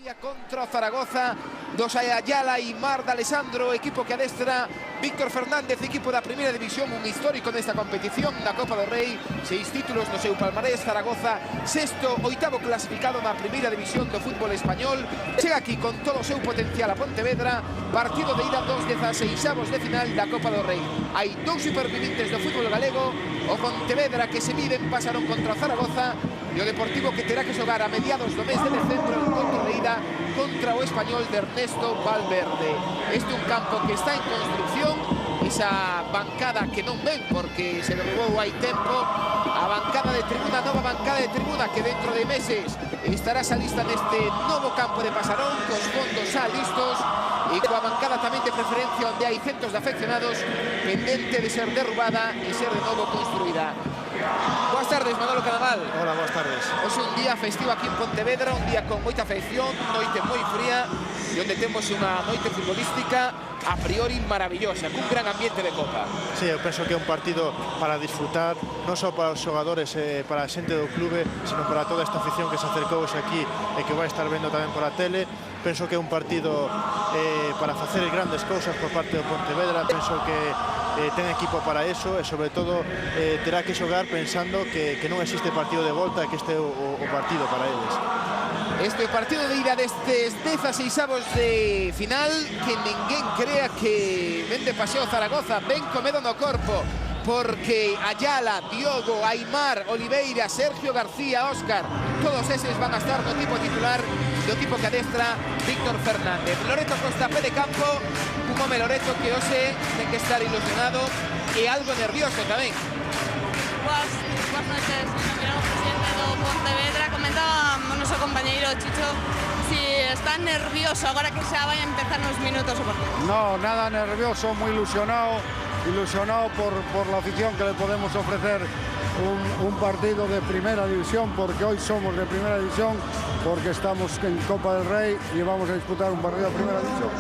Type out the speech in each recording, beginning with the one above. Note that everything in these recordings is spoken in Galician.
Contra Zaragoza, dos Ayala y Mar d'Alessandro, equipo que adestra Víctor Fernández, equipo da primeira división, un histórico nesta competición da Copa do Rei, 6 títulos no seu palmarés. Zaragoza, sexto, oitavo clasificado na primeira división do fútbol español, chega aquí con todo o seu potencial a Pontevedra, partido de ida dos 16avos de final da Copa do Rei. Hai dous supervivintes do fútbol galego, o Pontevedra que se miden, pasaron contra Zaragoza, e o Deportivo que terá que xogar a mediados do mes de decembro en encontro de ida contra o Español de Ernesto Valverde. Este é un campo que está en construcción, esa bancada que non ven porque se derrubou hai tempo, a bancada de tribuna, nova bancada de tribuna que dentro de meses estará xa lista neste novo campo de Pasarón, cos fondos xa listos e coa bancada tamén de preferencia onde hai centos de afeccionados pendente de ser derrubada e ser de novo construída. Boas tardes, Manolo Cadaval. Hola, boas tardes. Hoxe un día festivo aquí en Pontevedra, un día con moita afección, noite moi fría e onde temos unha noite futbolística a priori maravillosa, cun gran ambiente de Copa. Sí, eu penso que é un partido para disfrutar, non só para os xogadores, para a xente do clube, sino para toda esta afición que se acercou aquí e que vai estar vendo tamén por a tele. Penso que é un partido para facer grandes cousas por parte do Pontevedra. Penso que ten equipo para eso e, sobre todo, terá que xogar pensando que non existe partido de volta e que este é o partido para eles. Este partido de ida destes 16avos de final, que ninguén crea que ven de paseo Zaragoza, ven comedo no corpo, porque Ayala, Diogo, Aimar, Oliveira, Sergio García, Óscar, todos eses van a estar no tipo titular do tipo que adestra Víctor Fernández. Loreto Costa, pé de campo, un home Loreto que hoxe ten que estar ilusionado e algo nervioso tamén. Boas noches, señor presidente do Pontevedra. Comentaba o noso compañeiro Chicho si está nervioso agora que xa vai a empezar nos minutos o partido. No, nada nervioso, muy ilusionado por la afición que le podemos ofrecer un partido de primera división, porque hoy somos de primera división, porque estamos en Copa del Rey y vamos a disputar un partido de primera división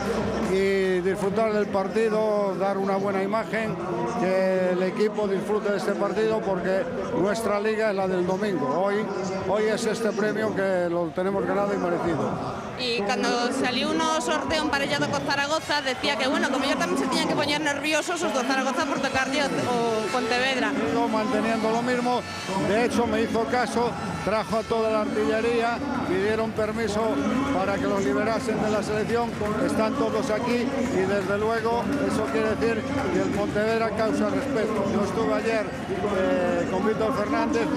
y disfrutar del partido, dar una buena imagen, que el equipo disfrute de este partido, porque nuestra liga es la del domingo. Hoy es este premio que lo tenemos ganado y merecido. Y cuando salió uno sorteo emparellado con Zaragoza, decía que bueno, como yo también se tenían que poner nerviosos os do Zaragoza por tocarlle o Pontevedra. Sigo manteniendo lo mismo, de hecho me hizo caso, trajo a toda la artillería, pidieron permiso para que los liberasen de la selección, están todos aquí y desde luego eso quiere decir que el Pontevedra causa respeto. Yo estuve ayer con Víctor Fernández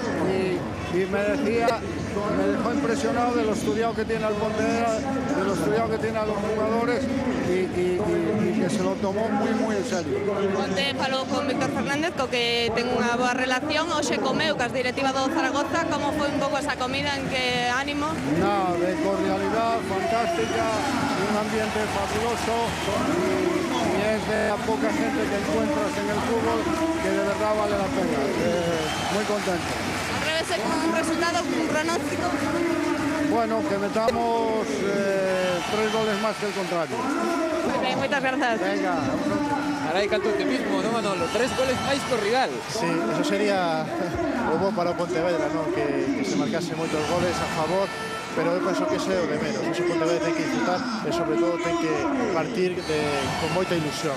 y me dejó impresionado de lo estudiado que tiene el Pontevedra, de lo estudiado que tiene a los jugadores y que se lo tomó muy en serio. Onte falou con Víctor Fernández, co que ten unha boa relación, hoxe comeu cas directiva do Zaragoza. Como foi un pouco esa comida, en que ánimo? No, de cordialidad, fantástica, un ambiente fabuloso y es de la poca gente que encuentras en el fútbol que de verdad vale la pena. Muy contento. Un resultado, un pronóstico. Bueno, que metamos 3 goles más que el contrario. Okay, moitas grazas. Venga. Carai, canto optimismo, non, Manolo? 3 goles máis co rival. Sí, eso sería o bo para o Pontevedra, ¿no? Que se marcase moitos goles a favor, pero eu penso que ese é o de menos. Ese Pontevedra ten que disfrutar e, sobre todo, ten que partir con moita ilusión.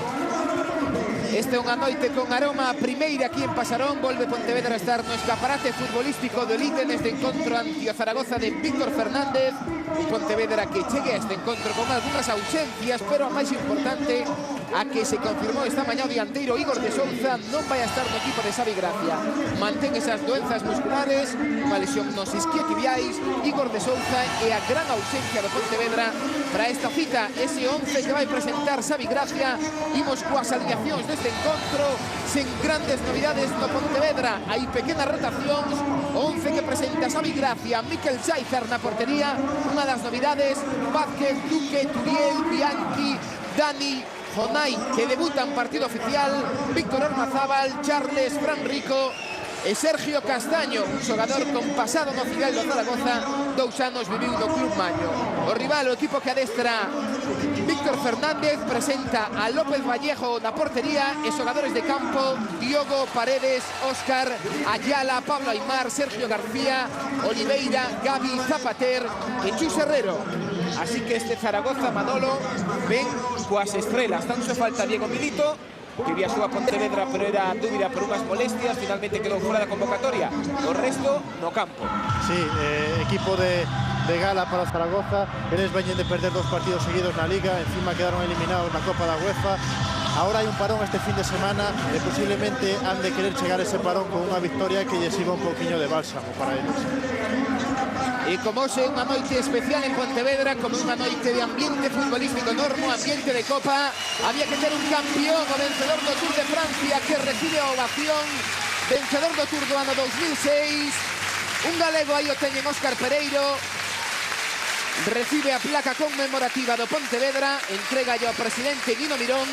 Este é unha noite con aroma a primeira aquí en Pasarón. Volve Pontevedra a estar no escaparate futbolístico do elite neste encontro ante o Zaragoza de Víctor Fernández. Un Pontevedra que chegue a este encontro con algunhas ausencias, pero a máis importante, a que se confirmou esta mañá o dianteiro Igor de Souza non vai a estar no equipo de Xavi Gracia. Mantén esas doenzas musculares, unha lesión nos isquiotibiais. Igor de Souza e a gran ausencia do Pontevedra para esta cita, ese 11 que vai presentar Xavi Gracia. Imos coas alineacións deste encontro, sen grandes novidades no Pontevedra. Hai pequenas rotacións, 11 que presenta Xavi Gracia, Mikel Xaizar na portería, unha das novidades, Vázquez, Duque, Turiel, Bianchi, Dani, Jonay, que debuta en partido oficial, Víctor Ormazábal, Charles, Fran Rico e Sergio Castaño, un xogador con pasado no final do Zaragoza, 2 anos viviu no Club Maño. O rival, o equipo que adestra Víctor Fernández, presenta a López Vallejo na portería e xogadores de campo, Diogo, Paredes, Óscar, Ayala, Pablo Aimar, Sergio García, Oliveira, Gavi, Zapater e Chus Herrero. Así que este Zaragoza, Manolo, ven coas estrelas. Tan só falta Diego Milito, que viaxou a Pontevedra pero era dúbida por unhas molestias, finalmente quedou fora da convocatoria. O resto no campo. Sí, equipo de gala para o Zaragoza. Eles veñen de perder 2 partidos seguidos na Liga, encima quedaron eliminados na Copa da UEFA. Ahora hai un parón este fin de semana e posiblemente han de querer chegar ese parón con unha victoria que lle sirva un pouquiño de bálsamo para eles. E como hoxe unha noite especial en Pontevedra, como unha noite de ambiente futbolístico enorme, ambiente de Copa, había que ter un campeón, o vencedor do Tour de Francia, que recibe a ovación, vencedor do Tour do ano 2006, un galego aí o teñen, Óscar Pereiro, recibe a placa conmemorativa do Pontevedra, entrega ao presidente Nino Mirón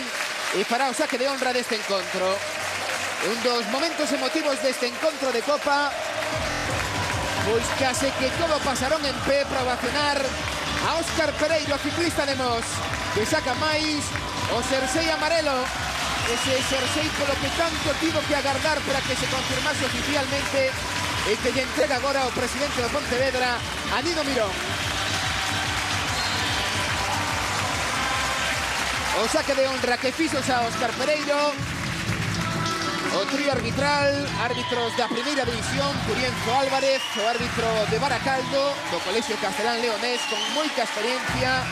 e fará o saque de honra deste encontro. Un dos momentos emotivos deste encontro de Copa, pois case que todo pasaron en pé para ovacionar a Óscar Pereiro, ciclista de Mos, que saca máis o xersei amarelo, ese xersei polo que tanto tivo que agardar para que se confirmase oficialmente e que lle entrega agora o presidente do Pontevedra a Nino Mirón. O saque de honra que fixo a Óscar Pereiro. O trío arbitral, árbitros da primeira división, Curienzo Álvarez, o árbitro de Baracaldo, do Colexio Castelán Leonés, con moita experiencia,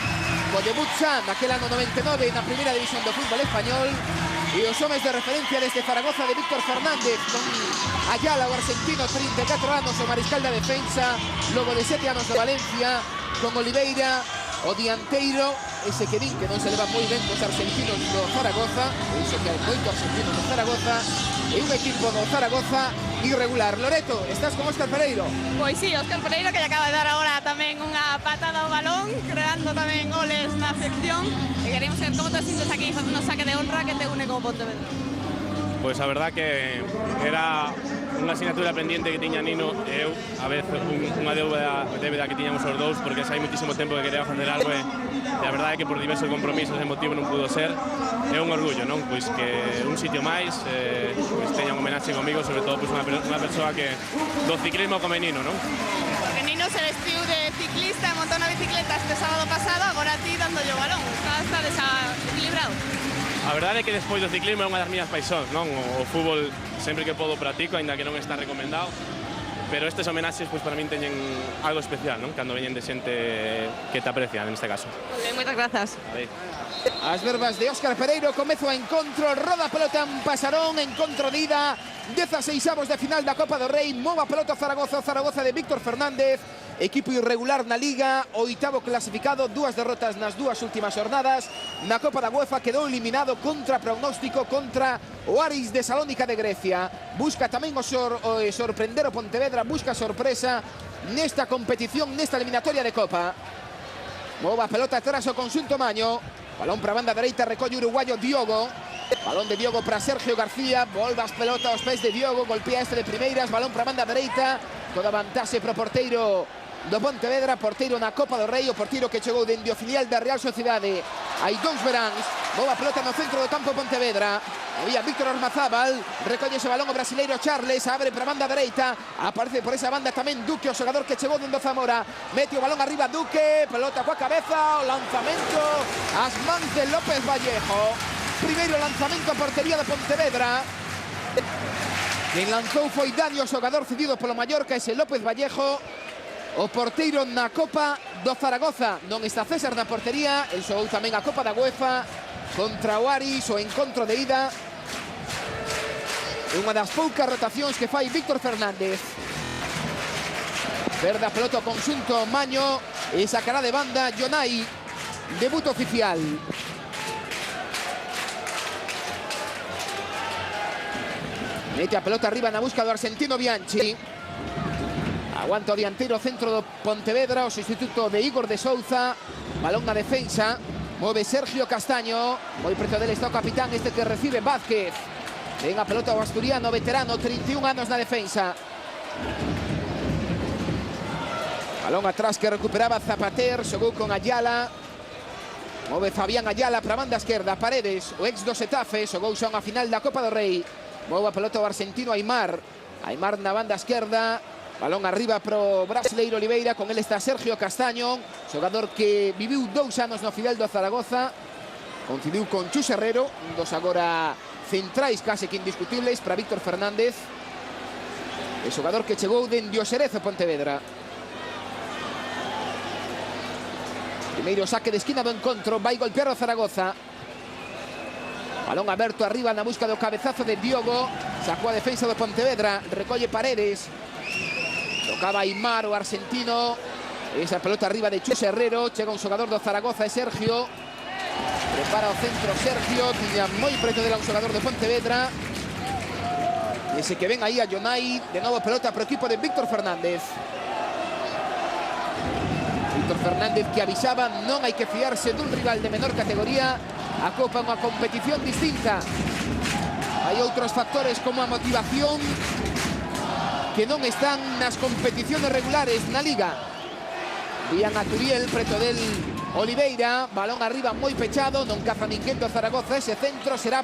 co debut xa naquel ano 99 na primeira división do fútbol español, e os homes de referencia desde Zaragoza de Víctor Fernández, con Ayala, o argentino, 34 anos, o mariscal da defensa, logo de 7 anos de Valencia, con Oliveira, o dianteiro, ese que din que non se leva moi ben cos argentinos do Zaragoza, e iso que hai moito argentino do Zaragoza, e un equipo do Zaragoza irregular. Loreto, estás con Óscar Pereiro? Pois sí, Óscar Pereiro, que lle acaba de dar agora tamén unha patada ao balón, creando tamén goles na sección, e queremos saber como te sintes aquí facendo un saque de honra que te une como Pontevedra. Pois a verdad que era unha asignatura pendiente que tiña Nino e eu, a vez unha débeda que tiñamos os dous, porque xa hai muitísimo tempo que quería facer algo e a verdade é que por diversos compromisos e motivo non pudo ser. É un orgullo, non? Pois que un sitio máis pois teña un homenaxe comigo, sobre todo pois unha persoa que do ciclismo come Nino, non? Porque Nino se vestiu de ciclista e montou na bicicleta este sábado pasado, agora ti dándolle o balón. Está desequilibrado. A verdade é que despois do ciclismo é unha das miñas paixóns, non? O fútbol sempre que podo practico, aínda que non está recomendado, pero estes homenaxes pois para min teñen algo especial, non? Cando veñen de xente que te aprecia, neste caso. Moitas grazas. As verbas de Óscar Pereiro, comezo a encontro, roda pelota en Pasarón, encontro de ida, 16avos de final da Copa do Rei, mova pelota Zaragoza, Zaragoza de Víctor Fernández, equipo irregular na Liga, oitavo clasificado, 2 derrotas nas 2 últimas jornadas, na Copa da UEFA quedou eliminado contra pronóstico contra o Aris de Salónica de Grecia. Busca tamén sorprender o Pontevedra, busca sorpresa nesta competición, nesta eliminatoria de Copa. Mova pelota atrás o conxunto maño, balón para a banda dereita, recolle o uruguayo Diogo. Balón de Diogo para Sergio García, volve as pelota aos pés de Diogo, golpea este de primeiras, balón para a banda dereita, toda vantaxe para o porteiro do Pontevedra, porteiro na Copa do Rei, o porteiro que chegou dende o filial da Real Sociedade hai 2 veráns. Boa pelota no centro do campo Pontevedra, había Víctor Ormazábal, recolle ese balón o brasileiro Charles, abre para a banda dereita, aparece por esa banda tamén Duque, o xogador que chegou dende Zamora, mete o balón arriba Duque, pelota coa cabeza, o lanzamento ás mans de López Vallejo. Primeiro lanzamento a portería de Pontevedra. Quem lanzou foi Dani, o xogador cedido polo Mallorca, ese López Vallejo. O porteiro na Copa do Zaragoza. Non está César na portería, el xogou tamén a Copa da UEFA contra o Aris, o encontro de ida. Unha das poucas rotacións que fai Víctor Fernández. Perde a pelota o conxunto maño e sacará de banda Jonai. Debut oficial. Mete a pelota arriba na busca do argentino Bianchi. Aguanta o dianteiro centro do Pontevedra, o sustituto de Igor de Souza. Balón na defensa, move Sergio Castaño, moi preto dele está o capitán, este que recibe Vázquez. Ven a pelota o asturiano veterano, 31 anos na defensa. Balón atrás que recuperaba Zapater, xogou con Ayala. Move Fabián Ayala para a banda esquerda, Paredes, o ex do Xetafe, xogou xa unha final da Copa do Rei. Move a pelota o argentino Aimar. Aimar na banda esquerda, Balón arriba pro brasileiro Oliveira, con él está Sergio Castaño, xogador que viviu 2 anos no Fidel do Zaragoza, coincidiu con Chus Herrero, un dos agora centrais case que indiscutibles para Víctor Fernández, o xogador que chegou dende o Xerez a Pontevedra. Primeiro saque de esquina do encontro, vai golpear o Zaragoza. Balón aberto arriba na busca do cabezazo de Diogo, sacou a defensa do Pontevedra, recolle Paredes. Tocaba Aimar, o argentino. Esa pelota arriba de Chus Herrero. Chega un xogador do Zaragoza, é Sergio. Prepara o centro Sergio. Tiña moi preto dela un xogador de Pontevedra. Ese que ven aí a Jonai. De novo pelota pro equipo de Víctor Fernández. Víctor Fernández que avisaba, non hai que fiarse dun rival de menor categoría. A Copa é unha competición distinta. Hai outros factores como a motivación que non están nas competiciones regulares na Liga. Vían a Turiel, preto del Oliveira, balón arriba moi pechado, non caza ninguén do Zaragoza, ese centro será...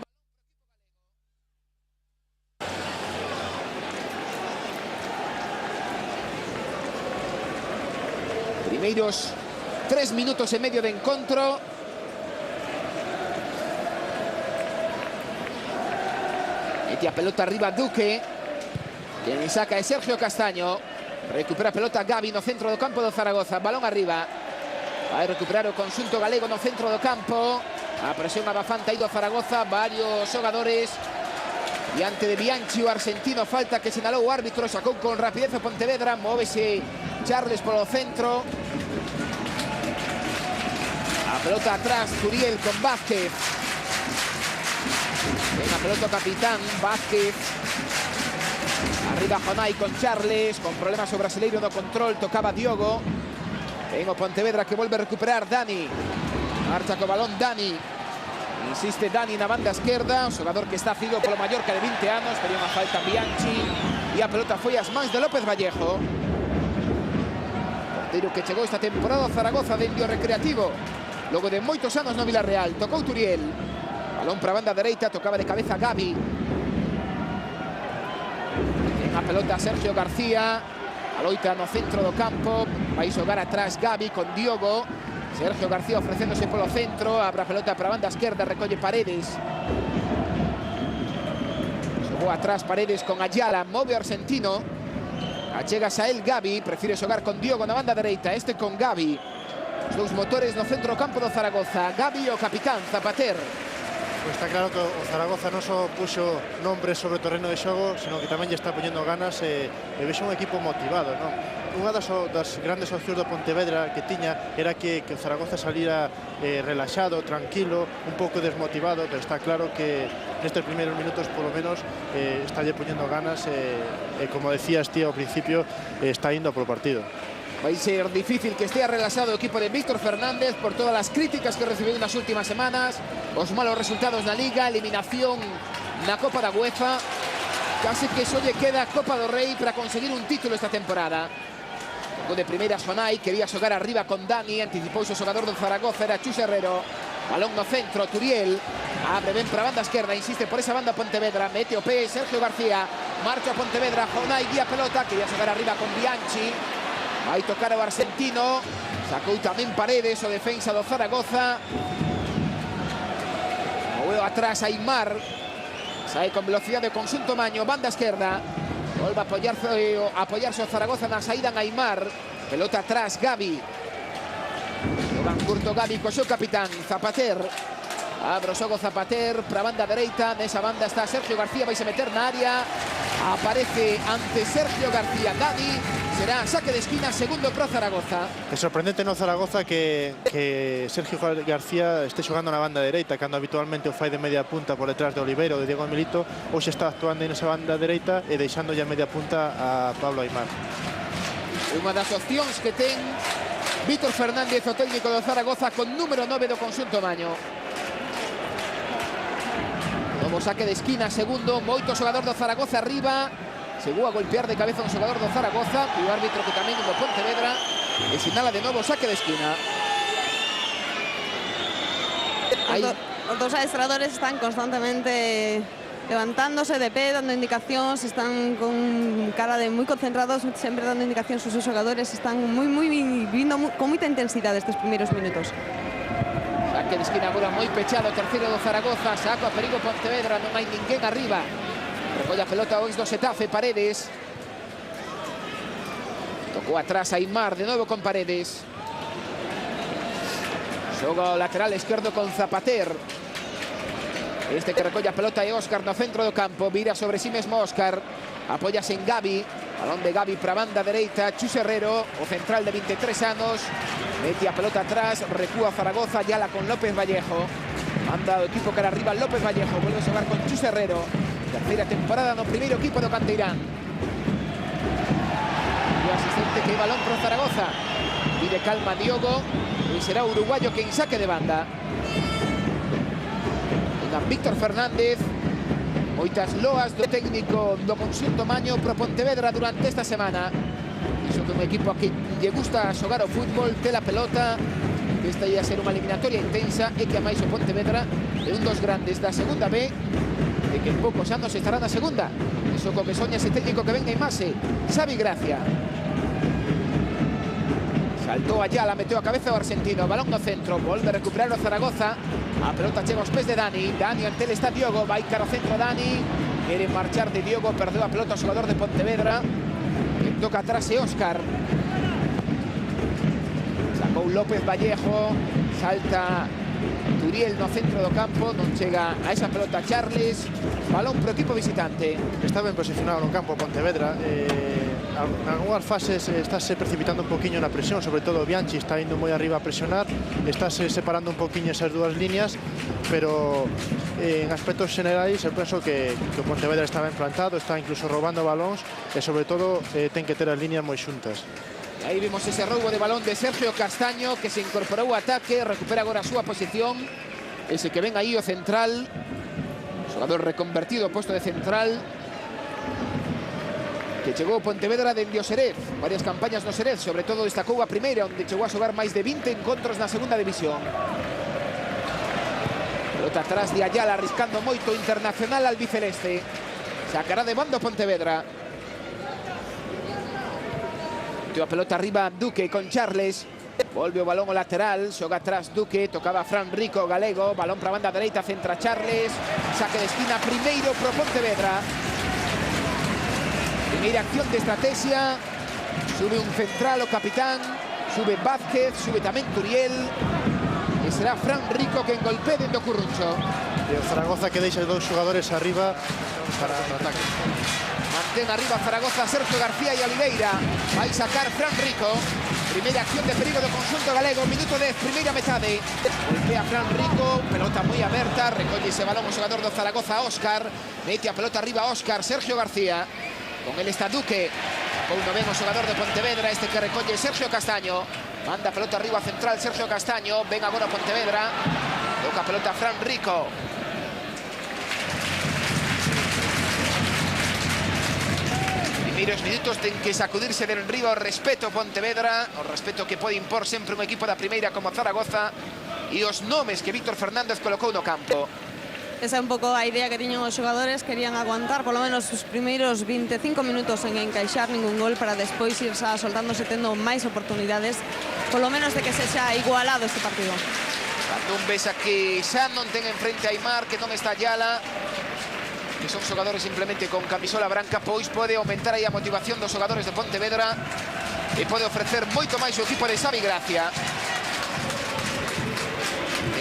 Primeiros 3 minutos e medio de encontro. Mete a pelota arriba Duque. Quien saca é Sergio Castaño. Recupera a pelota Gabi no centro do campo do Zaragoza. Balón arriba. Vai recuperar o conxunto galego no centro do campo. A presión abafante aí do Zaragoza. Varios xogadores diante de Bianchi, o argentino. Falta que sinalou o árbitro. Sacou con rapidez o Pontevedra. Móvese Charles polo centro. A pelota atrás Turiel con Vázquez. Venga, pelota capitán Vázquez. Arriba Jonai con Charles, con problemas o brasileiro no control, tocaba Diogo. En o Pontevedra que volve a recuperar Dani. Marcha co balón Dani. Insiste Dani na banda esquerda, un xogador que está figo polo Mallorca de 20 anos, pero unha falta Bianchi. E a pelota foi ás mans de López Vallejo. Porteiro que chegou esta temporada a Zaragoza dende o Recreativo, logo de moitos anos no Villarreal. Tocou Turiel. Balón para a banda dereita, tocaba de cabeza Gabi. A pelota Sergio García, a loita no centro do campo, vai xogar atrás Gabi con Diogo. Sergio García ofrecéndose polo centro, abre a pelota para a banda esquerda, recolle Paredes. Xogou atrás Paredes con Ayala, move o argentino. Achegas a él Gabi, prefire xogar con Diogo na banda dereita, este con Gabi. Os dous motores no centro do campo do Zaragoza, Gabi o capitán Zapater. Pues está claro que o Zaragoza non só puxo nombres sobre o terreno de xogo, sino que tamén lle está poñendo ganas e vexe un equipo motivado, non? Unha das grandes opcións do Pontevedra que tiña era que o Zaragoza salira relaxado, tranquilo, un pouco desmotivado, pero está claro que nestes primeiros minutos, polo menos, está lle poñendo ganas e como decías ti ao principio, está indo polo partido. Vai ser difícil que estea relaxado o equipo de Víctor Fernández por todas as críticas que recibiu nas últimas semanas, os malos resultados na Liga, eliminación na Copa da UEFA. Casi que só lle queda a Copa do Rei para conseguir un título esta temporada. De primeira Jonai, quería xogar arriba con Dani, anticipouse o xogador do Zaragoza, era Chus Herrero. Balón no centro, Turiel, abre ben para a banda esquerda, insiste por esa banda Pontevedra, mete o pé Sergio García, marcha Pontevedra, Jonai guía pelota, quería xogar arriba con Bianchi. Vai tocar o argentino, sacou tamén Paredes, o defensa do Zaragoza. Moveu atrás Aimar, sae con velocidade o conxunto Maño, banda esquerda. Volve a apoiarse o Zaragoza na saída en Aimar. Pelota atrás Gabi. Xogan curto Gabi co seu capitán, Zapater. Abre o xogo Zapater para a banda dereita. Nesa banda está Sergio García, vai se meter na área. Aparece ante Sergio García Dani. Será saque de esquina, segundo pro Zaragoza. É sorprendente no Zaragoza que Sergio García este xogando na banda dereita, cando habitualmente o fai de media punta por detrás de Oliveira ou de Diego Milito. Hoxe está actuando nesa banda dereita e deixando ya media punta a Pablo Aimar. Unha das opcións que ten Víctor Fernández, o técnico do Zaragoza, con número 9 do conxunto Maño. Novo saque de esquina, segundo, moito xogador do Zaragoza arriba. Chegou a golpear de cabeza un xogador do Zaragoza, e o árbitro que tamén do Pontevedra, e sinala de novo saque de esquina. Os dos adestradores están constantemente levantándose de pé, dando indicacións, están con cara de moi concentrados, sempre dando indicacións aos seus xogadores, están vivindo con moita intensidade estes primeiros minutos. Saque de esquina agora moi pechado, terceiro do Zaragoza, saco a perigo Pontevedra, non hai ninguén arriba. Recolla a pelota o ex do Xetafe, Paredes. Tocou atrás Aimar, de novo con Paredes. Xoga o lateral esquerdo con Zapater. Este que recolla a pelota é Óscar no centro do campo. Vira sobre sí mesmo Óscar. Apóyase en Gavi. Balón de Gavi para a banda dereita. Chus Herrero, o central de 23 anos. Mete a pelota atrás. Recúa Zaragoza. Yala con López Vallejo. Manda o equipo cara arriba López Vallejo. Vuelve a xogar con Chus Herrero. Terceira temporada no primeiro equipo do Canteirán. O asistente que balón pro Zaragoza. Pide calma Diogo. E será o uruguayo quen saque de banda. Víctor Fernández. Moitas loas do técnico do conxunto maño pro Pontevedra durante esta semana. Iso que un equipo que lle gusta xogar o fútbol, ter a pelota, que esta ia ser unha eliminatoria intensa e que a máis o Pontevedra é un dos grandes da segunda B e que en poucos anos estará na segunda. Iso co que soña ese técnico que ven na imaxe, Xavi Gracia. Saltou Ayala, meteu a cabeza o argentino, balón no centro, volve a recuperar o Zaragoza. A pelota chega aos pés de Dani. Dani ante el está Diogo, vai cara ao centro Dani. Quere marchar de Diogo, perdeu a pelota o xogador de Pontevedra. Que toca atrás e Óscar. Sacou López Vallejo, salta Turiel no centro do campo, non chega a esa pelota Charles. Balón pro equipo visitante. Está ben posicionado no campo Pontevedra. En algunhas fases estáse precipitando un poquinho na presión, sobre todo Bianchi está indo moi arriba a presionar, estáse separando un poquinho esas dúas líneas, pero en aspectos generais eu penso que o Pontevedra está ben plantado, está incluso roubando balóns e sobre todo ten que ter as líneas moi xuntas. E aí vimos ese roubo de balón de Sergio Castaño, que se incorporou ao ataque, recupera agora a súa posición. Ese que ven aí o central, xogador reconvertido ao posto de central, que chegou Pontevedra dende o Xerez, varias campañas no Xerez, sobre todo destacou a primeira, onde chegou a xogar máis de 20 encontros na segunda división. Pelota atrás de Ayala, arriscando moito, internacional albiceleste. Sacará de bando Pontevedra. Meteu a pelota arriba Duque con Charles. Volve o balón o lateral, xoga atrás Duque, tocaba Fran Rico, galego, balón para a banda dereita, centra Charles. Saque de esquina primeiro pro Pontevedra. Primeira acción de estrategia. Sube un central o capitán, sube Vázquez, sube tamén Turiel. E será Fran Rico que engolpee dentro do Curruncho. E o Zaragoza que deixa dos xogadores arriba para o ataque. Mantén arriba Zaragoza, Sergio García e Oliveira. Vai sacar Fran Rico. Primeira acción de perigo do conxunto galego. Minuto 10, primeira metade. Golpea Fran Rico, pelota moi aberta. Recolle ese balón o xogador do Zaragoza, Óscar. Mete a pelota arriba Óscar, Sergio García. Con él está Duque. Uno vemos xogador de Pontevedra, este que recolle Sergio Castaño. Manda pelota arriba central Sergio Castaño. Ven agora Pontevedra. Toca pelota Fran Rico. Primeiros minutos ten que sacudirse del riba o respeto Pontevedra. O respeto que pode impor sempre un equipo da primeira como Zaragoza. E os nomes que Víctor Fernández colocou no campo. Esa é un pouco a idea que tiñan os xogadores, querían aguantar polo menos os primeiros 25 minutos en encaixar ningún gol para despois ir soltándose tendo máis oportunidades, polo menos de que sexa igualado este partido. Cando un ves aquí xa non ten enfrente a Aimar, que non está Ayala, que son xogadores simplemente con camisola branca, pois pode aumentar aí a motivación dos xogadores de Pontevedra e pode ofrecer moito máis o equipo de Xavi Gracia.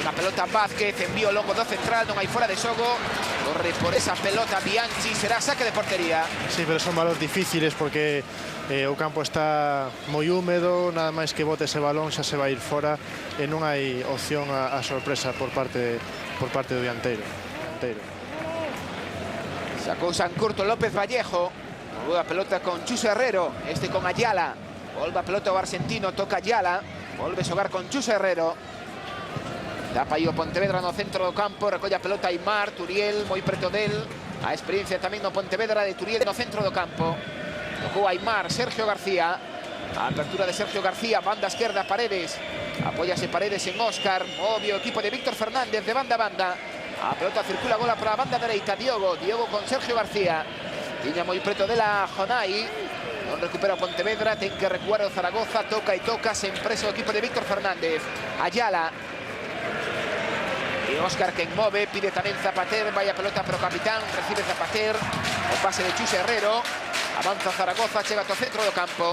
A pelota Vázquez, envío longo do central, non hai fora de xogo. Corre por esa pelota Bianchi, será saque de portería. Sí, pero son valores difíciles porque o campo está moi húmedo, nada máis que bote ese balón xa se vai ir fora e non hai opción a sorpresa por parte do dianteiro. Sacou Sancurto López Vallejo. Volve a pelota con Chus Herrero, este con Ayala. Volve a pelota o argentino, toca Ayala. Volve a xogar con Chus Herrero. Dá pa aí o Pontevedra no centro do campo, recolle a pelota Aimar, Turiel, moi preto del. A experiencia tamén no Pontevedra de Turiel no centro do campo. Tocou Aimar, Sergio García. A apertura de Sergio García, banda esquerda Paredes. Apóyase Paredes en Óscar. Obvio equipo de Víctor Fernández de banda a banda. A pelota circula, bola para a banda dereita. Diogo con Sergio García. Tiña moi preto dela Jonai. Non recupera o Pontevedra, ten que recuar o Zaragoza. Toca e toca, sen presa o equipo de Víctor Fernández. Ayala. E Óscar quen move, pide tamén Zapater, vai a pelota para o capitán, recibe Zapater, o pase de Chus Herrero, avanza Zaragoza, chega ao centro do campo,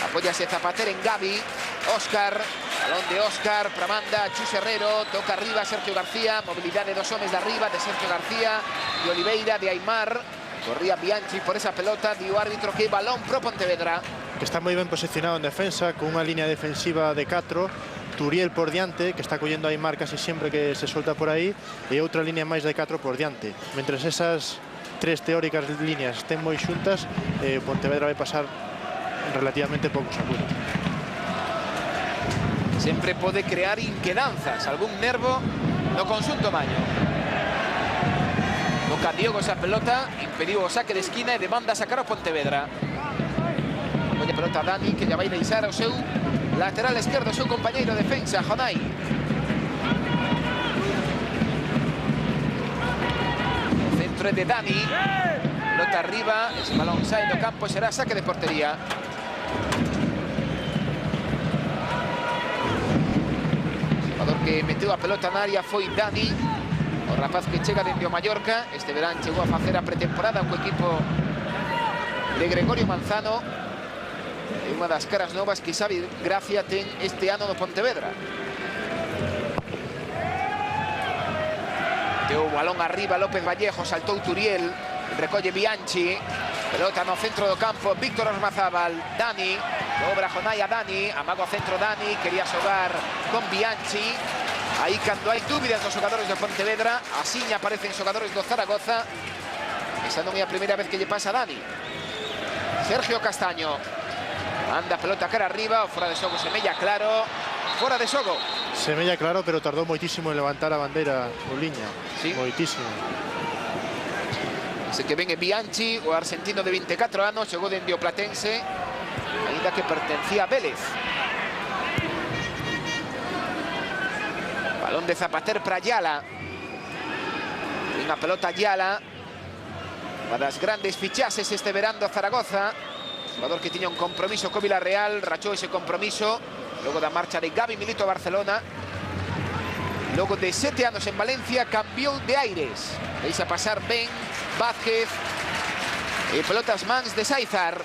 apóyase Zapater en Gavi, Óscar, balón de Óscar, para manda Chus Herrero, toca arriba Sergio García, movilidade dos homes de arriba de Sergio García, de Oliveira, de Aimar, corría Bianchi por esa pelota, dio árbitro que balón pro Pontevedra. Que está moi ben posicionado en defensa, con unha línea defensiva de 4, Turiel por diante, que está collendo a Aimar casi sempre que se solta por aí, e outra línea máis de 4 por diante. Mentre esas tres teóricas líneas estén moi xuntas, Pontevedra vai pasar relativamente poucos apuros. Sempre pode crear inquedanzas, algún nervo no conxunto maño. Toca Diogo esa pelota, impediu o saque de esquina e demanda sacar o Pontevedra. Oye, pelota Dani, que ya vai deixar o seu lateral esquerdo, o seu compañeiro de defensa, Jonai. O centro é de Dani. Pelota arriba, ese balón sai do campo, será saque de portería. O jugador que meteu a pelota na área foi Dani, o rapaz que chega dende o Mallorca. Este verán chegou a facer a pretemporada co equipo de Gregorio Manzano. É unha das caras novas que Xavi Gracia ten este ano no Pontevedra. Deu o balón arriba López Vallejo, saltou Turiel, recolle Bianchi, pelota no centro do campo, Víctor Ormazábal, Dani, dobra Jonai a Dani, amago ao centro Dani, quería xogar con Bianchi. Aí cando hai dúbidas dos xogadores do Pontevedra, asiña aparecen xogadores do Zaragoza. Esa non é a primeira vez que lle pasa a Dani. Sergio Castaño. Anda pelota cara arriba, fora de xogo Semella, claro, fora de xogo. Semella, claro, pero tardou moitísimo en levantar a bandeira o liña. Sí. Moitísimo. Ese que ven é Bianchi, o argentino de 24 anos, chegou dende o Platense, ainda que pertencía a Vélez. Balón de Zapater para Ayala. Unha pelota Ayala. Unha das grandes fichases este verán do Zaragoza. Jugador que tiña un compromiso co Villarreal, rachou ese compromiso logo da marcha de Gavi Milito a Barcelona. Logo de 7 anos en Valencia, cambiou de aires. Deixa pasar ben Vázquez e pelotas mans de Saizar.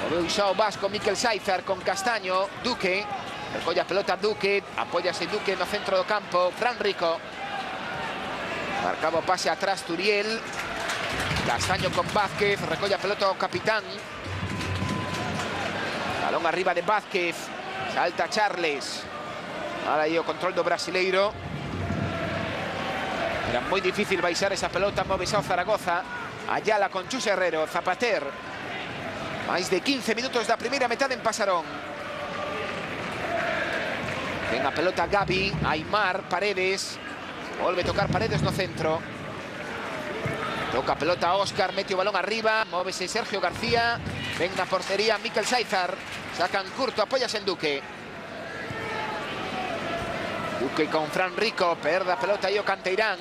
O veu xa o vasco Miquel Saizar con Castaño, Duque, recolle a pelota Duque, apóyase Duque no centro do campo, Fran Rico. Marcaba o pase atrás Turiel. Castaño con Vázquez, recolle a pelota o capitán. Balón arriba de Vázquez, salta Charles. Ahora aí o control do brasileiro. Era moi difícil baixar esa pelota, move xa o Zaragoza. Ayala con Chus Herrero, Zapater. Máis de 15 minutos da primeira metade en Pasarón. Ven a pelota Gavi, Aimar, Paredes. Volve a tocar Paredes no centro. Toca pelota Óscar, mete o balón arriba, móvese Sergio García, ven na portería Miquel Saizar, sacan curto, apóyase en Duque. Duque con Fran Rico, perde a pelota aí o Canteirán,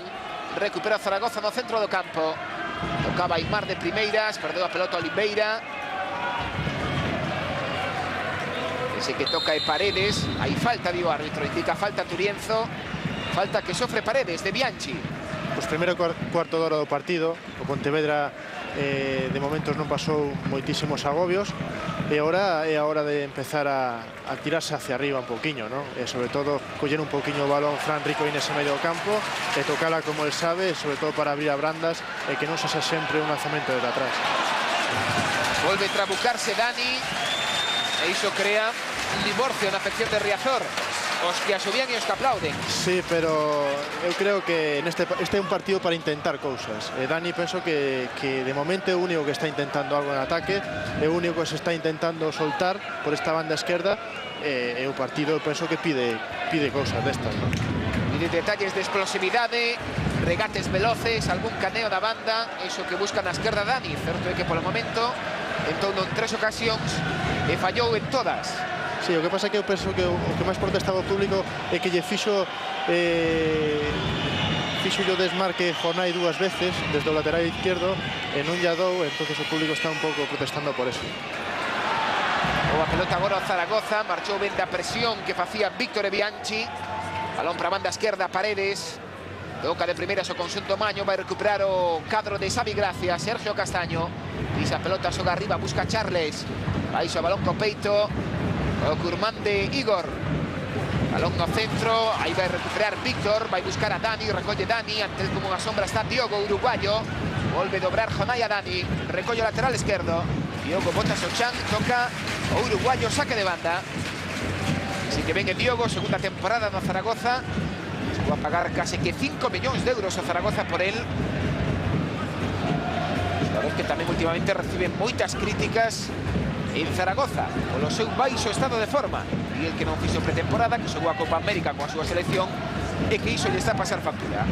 recupera Zaragoza no centro do campo. Tocaba Aimar de primeiras, perdeu a pelota Oliveira. Ese que toca é Paredes, aí falta, dio o árbitro, indica falta Turienzo, falta que sofre Paredes de Bianchi. Pois primeiro cuarto de hora do partido, o Pontevedra de momentos non pasou moitísimos agobios, e agora é a hora de empezar a tirarse hacia arriba un poquinho, ¿no? E sobre todo coller un poquinho o balón Fran Rico en ese medio do campo e tocala como el sabe, sobre todo para abrir a brandas e que non sexa sempre un lanzamento desde atrás. Volve a trabucarse Dani e iso crea un divorcio na afección de Riazor. Os que asubían e os que aplauden. Sí, pero eu creo que este é un partido para intentar cousas. Dani penso que de momento é o único que está intentando algo en ataque, é o único que se está intentando soltar por esta banda esquerda, e o partido penso que pide cousas destas, ¿no? Pide detalles de explosividade, regates veloces, algún caneo da banda, iso que busca na esquerda Dani. Certo é que polo momento entou en 3 ocasións e fallou en todas. Sí, o que pasa é que eu penso que o que máis protestaba o público é que lle fixo fixo o desmarque Jonai 2 veces desde o lateral izquierdo e non lla dou, entonces o público está un pouco protestando por eso. Boa pelota agora o Zaragoza, marchou ben da presión que facía Víctor e Bianchi. Balón para a banda esquerda, Paredes. Toca de primeras o conxunto Maño, vai recuperar o cadro de Xavi Gracia, Sergio Castaño. Pisa a pelota, xoga arriba, busca Charles. Vai o balón co peito, o curmán de Igor. Balón no centro, aí vai recuperar Víctor, vai buscar a Dani, recolle Dani, ante el como unha sombra está Diogo, uruguayo. Volve dobrar Jonai a Dani, recolle o lateral esquerdo. Diogo bota o chan, toca o uruguayo, saque de banda. Así que ven el Diogo, segunda temporada no Zaragoza. Va a pagar casi que 5 millóns de euros o Zaragoza por él. Sabes que tamén últimamente recibe moitas críticas en Zaragoza polo seu baixo estado de forma. E el que non fixo pretemporada, que xogou a Copa América coa súa selección, e que iso lle está a pasar factura.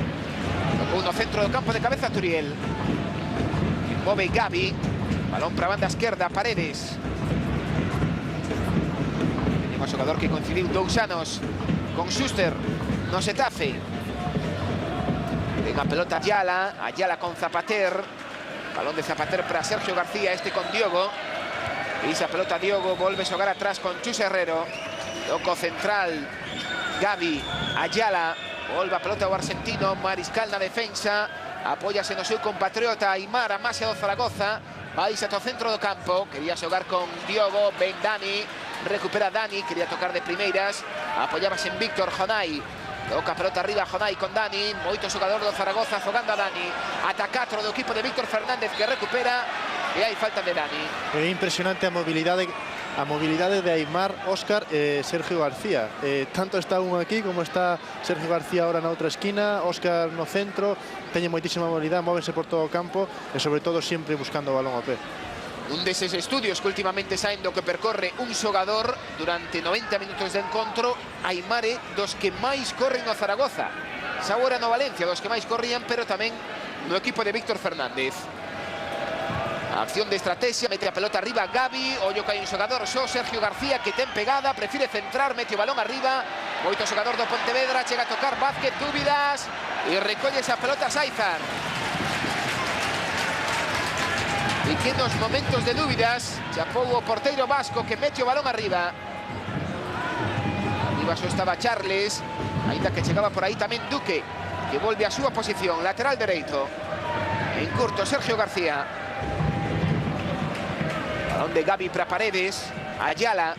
Tocou no centro do campo de cabeza Turiel. Move Gavi. Balón para a banda esquerda, Paredes. Tenemos xogador que coincidiu 2 anos con Schuster no Xetafe. Ven a pelota Ayala con Zapater. Balón de Zapater para Sergio García, este con Diogo. E esa pelota Diogo, volve a xogar atrás con Chus Herrero. Loco central, Gavi, Ayala. Volve a pelota o argentino, Mariscal na defensa. Apóyase no seu compatriota Aimar, a máxia do Zaragoza. Vai ao centro do campo, quería xogar con Diogo, ben Dani. Recupera Dani, quería tocar de primeiras. Apoyábase en Víctor, Jonai. Toca a pelota arriba, Jonai con Dani. Moito xogador do Zaragoza jogando a Dani. Ata 4 do equipo de Víctor Fernández que recupera. E hai falta de Dani. É impresionante a mobilidade de Aimar, Óscar e Sergio García. Tanto está un aquí como está Sergio García ahora na outra esquina, Óscar no centro. Teñen moitísima mobilidade, móvense por todo o campo e sobre todo sempre buscando o balón ao pé. Un deses estudios que últimamente saen do que percorre un xogador durante 90 minutos de encontro. Aimar é dos que máis corren no Zaragoza. Xa agora no Valencia, dos que máis corrían, pero tamén no equipo de Víctor Fernández. Acción de estrategia, mete a pelota arriba Gavi. Ollo que hai un xogador só, Sergio García, que ten pegada, prefire centrar, mete o balón arriba. Moito xogador do Pontevedra, chega a tocar Vázquez, dúbidas, e recolle esa pelota Saizar. Pequenos momentos de dúbidas, chapou o porteiro vasco que mete o balón arriba. Arriba só estaba Charles, ainda que chegaba por aí tamén Duque, que volve a súa posición, lateral dereito. En curto, Sergio García. Balón de Gavi para Paredes, Ayala.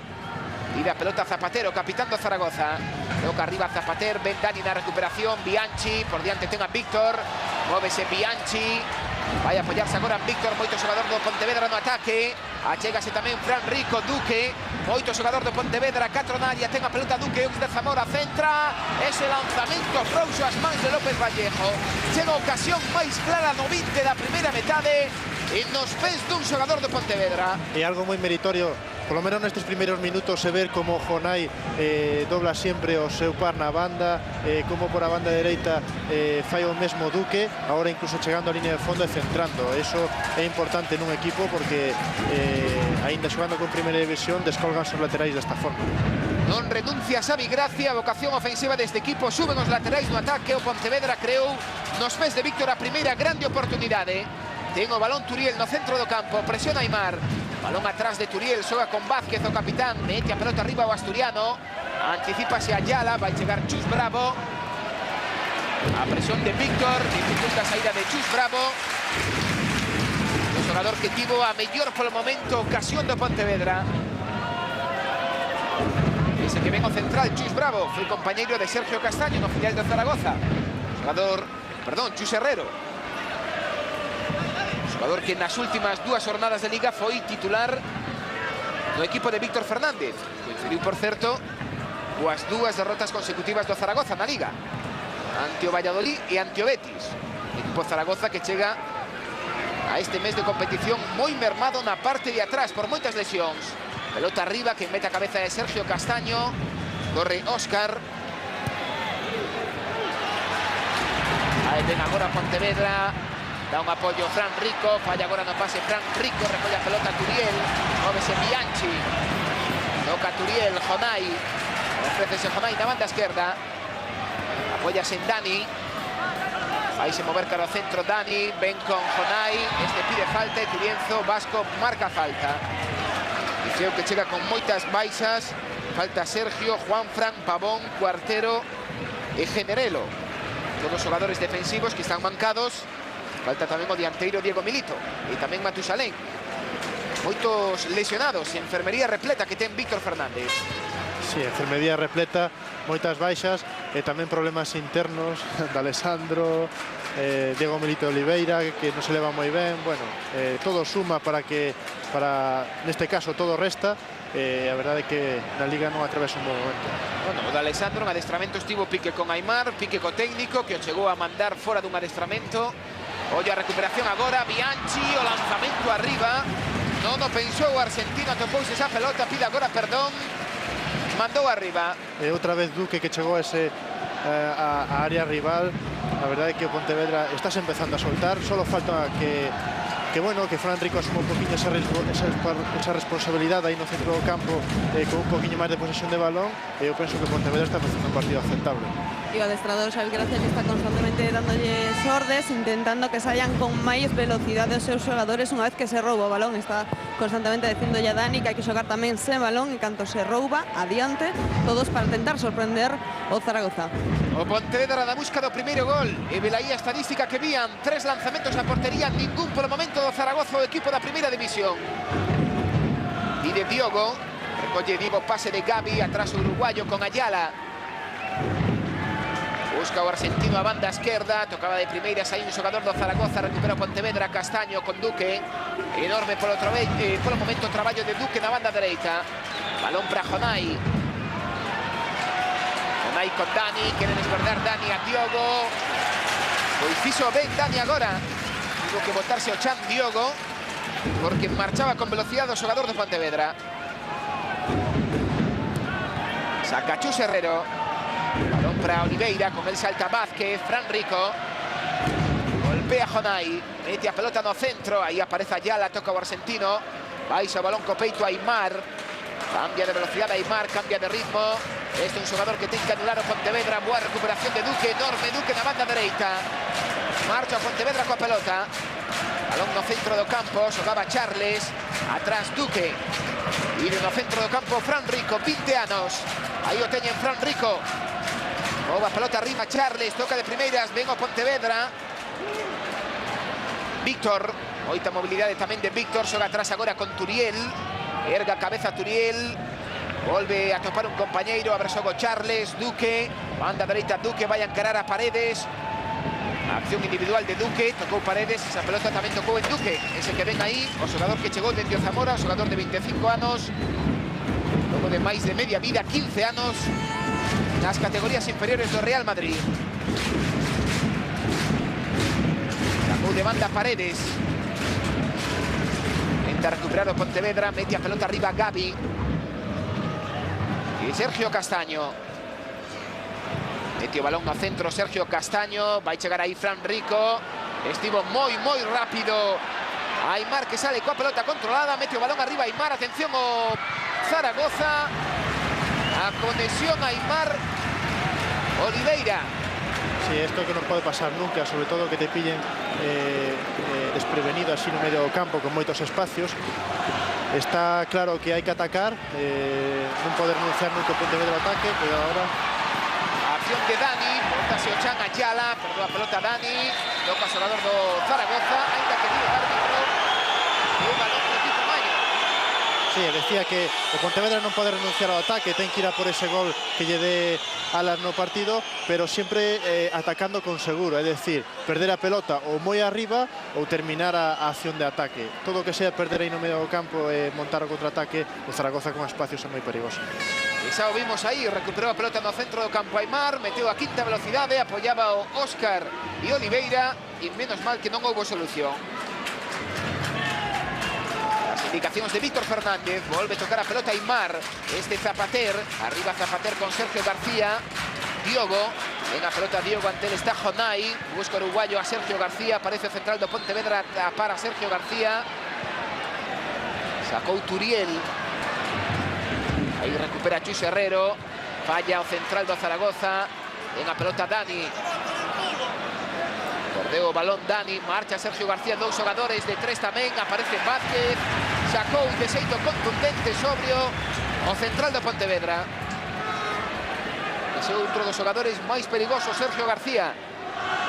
Tira a pelota Zapatero, capitán do Zaragoza. Toca arriba Zapater, ven Dani na recuperación, Bianchi, por diante ten a Víctor. Móvese Bianchi. Vai a apoyarse agora en Víctor, moito xogador do Pontevedra no ataque. Achégase tamén Fran Rico, Duque. Moito xogador do Pontevedra, 4 na área, ten a pelota Duque, un de Zamora, centra. Ese lanzamento frouxo as mans de López Vallejo. Chega a ocasión máis clara no 20 da primeira metade e nos pés dun xogador do Pontevedra. E algo moi meritorio, polo menos nestes primeiros minutos, se ver como Jonai dobla sempre o seu par na banda, como por a banda dereita fai o mesmo Duque, agora incluso chegando a línea de fondo e centrando. Eso é importante nun equipo porque aínda xogando con primeira división descolgan os laterais desta forma. Non renuncia Xavi Gracia, vocación ofensiva deste equipo, suben os laterais no ataque, o Pontevedra creou nos pés de Víctor a primeira grande oportunidade. Ten o balón Turiel no centro do campo, presiona Aimar. Balón atrás de Turiel, xoga con Vázquez, o capitán, mete a pelota arriba o asturiano. Anticípase a Ayala, vai chegar Chus Bravo. A presión de Víctor, dificulta a saída de Chus Bravo. O xogador que tivo a mellor polo momento ocasión do Pontevedra. Ese que ven o central, Chus Bravo, foi compañeiro de Sergio Castaño no filial de Zaragoza. Chus Herrero. Xogador que nas últimas 2 jornadas de Liga foi titular no equipo de Víctor Fernández. Coincidiu, por certo, coas 2 derrotas consecutivas do Zaragoza na Liga. Ante o Valladolid e ante o Betis. O equipo Zaragoza que chega a este mes de competición moi mermado na parte de atrás por moitas lesións. Pelota arriba que mete a cabeza de Sergio Castaño. Corre Óscar. Aí ven agora Pontevedra. Dá un apoio Fran Rico, falla agora no pase Fran Rico, recolle a pelota Turiel, móvese Bianchi, toca Turiel, Jonai, ofrécese Jonai na banda esquerda. Apoyas en Dani. Vais a mover cara ao centro Dani. Ven con Jonai. Este pide falta e Turienzo Vasco marca falta. Creo que chega con moitas baixas. Falta Sergio, Juanfran, Pavón, Cuartero e Generelo. Todos xogadores defensivos que están mancados. Falta tamén o dianteiro Diego Milito e tamén Matusalén. Moitos lesionados, enfermería repleta que ten Víctor Fernández. Sí, enfermería repleta, moitas baixas e tamén problemas internos de Alessandro, Diego Milito Oliveira, que non se leva moi ben. Bueno, todo suma para neste caso, todo resta. A verdade é que na Liga non atravesa un bom momento. Bueno, o de Alessandro, un adestramento estivo pique con Aimar, pique co técnico, que o chegou a mandar fora dun adestramento. Ollo a recuperación agora, Bianchi, o lanzamento arriba. Non o pensou o argentino, atopouse esa pelota, pide agora perdón. Mandou arriba. E outra vez Duque que chegou a área rival. A verdade é que o Pontevedra estás empezando a soltar. Solo falta que Fran Rico asuma un poquinho esa responsabilidade aí no centro do campo, con un poquinho máis de posesión de balón. E eu penso que Pontevedra está facendo un partido aceptable. E o adestrador Xavi Graciani está constantemente dándolle ordes, intentando que saian con máis velocidade os seus xogadores unha vez que se rouba o balón. Está constantemente dicindo a Dani que hai que xogar tamén sen balón e canto se rouba, adiante, todos para tentar sorprender o Zaragoza. O Pontevedra da busca do primeiro gol. E velaí a estadística que vían 3 lanzamentos a portería, ningún polo momento do Zaragoza, o equipo da primeira división. E de Diogo, recolle Diego, pase de Gavi, atrás o uruguayo con Ayala. Busca o argentino a banda esquerda, tocaba de primeiras aí un xogador do Zaragoza, recupera o Pontevedra, Castaño con Duque. Enorme polo momento o traballo de Duque na banda dereita. Balón para Jonai. Jonai con Dani, queren esguardar Dani a Diogo. Pois fixo ben Dani agora. Tuvo que botarse o chan Diogo, porque marchaba con velocidade o xogador de Pontevedra. Saca Chus Herrero. Balón para Oliveira, con el salta Vázquez, Fran Rico. Golpea Jonai, mete a pelota no centro, aí aparece Ayala, toca o argentino. Baixa o balón co peito a Aimar. Cambia de velocidade Aimar, cambia de ritmo. Este é un xogador que ten que anular o Pontevedra. Boa recuperación de Duque, enorme Duque na banda dereita. Marcha o Pontevedra coa pelota. Balón no centro do campo, xogaba Charles. Atrás Duque. E no centro do campo Fran Rico, 20 anos. Aí o teñen Fran Rico. Nova pelota arriba Charles, toca de primeiras, ven o Pontevedra. Víctor, moita mobilidade tamén de Víctor, xoga atrás agora con Turiel. Erga cabeza Turiel, volve a topar un compañeiro, abre xogo Charles, Duque. Banda dereita Duque, vai a encarar a Paredes. Acción individual de Duque, tocou Paredes, esa pelota tamén tocou en Duque. Ese que ven aí, o xogador que chegou dende o Zamora, o xogador de 25 anos. Logo de máis de media vida, 15 anos. Nas categorías inferiores do Real Madrid. Sacou de banda Paredes. Tenta recuperar o Pontevedra, mete a pelota arriba Gavi. E Sergio Castaño. Mete o balón no centro Sergio Castaño. Vai chegar aí Fran Rico. Estivo moi rápido. Aimar que sale coa pelota controlada. Mete o balón arriba Aimar. Atención o Zaragoza. A conexión Aimar Oliveira. Sí, esto que non pode pasar nunca, sobre todo que te pillen desprevenido así no medio do campo con moitos espacios. Está claro que hai que atacar, non poder renunciar nunca o Pontevedra ao ataque, pero agora acción de Dani, botase o chan Ayala, perdón a pelota Dani, toca o xogador do Zaragoza, ainda que diga o árbitro, e o balón do equipo Maño. Sí, decía que o Pontevedra non pode renunciar ao ataque, ten que ir a por ese gol que lle dé alas no partido, pero sempre atacando con seguro, é dicir, perder a pelota ou moi arriba ou terminar a acción de ataque. Todo o que sea perder aí no medio do campo e montar o contraataque, o Zaragoza con espacios é moi perigoso. E xa o vimos aí, recuperou a pelota no centro do campo Aimar, meteu a quinta velocidade, apoiaba o Óscar e Oliveira, e menos mal que non houbo solución. Indicacións de Víctor Fernández, volve a tocar a pelota Aimar, este Zapater, arriba Zapater con Sergio García, Diogo, en a pelota Diogo, ante él está Jonai, busca uruguayo a Sergio García, aparece o central do Pontevedra para Sergio García, sacou Turiel, aí recupera Chus Herrero, falla o central do Zaragoza, En a pelota Dani. Perdeu o balón Dani, marcha Sergio García, 2 xogadores de 3 tamén, aparece Vázquez, sacou de xeito contundente, sobrio, o central do Pontevedra. Ese outro dos xogadores máis perigosos, Sergio García.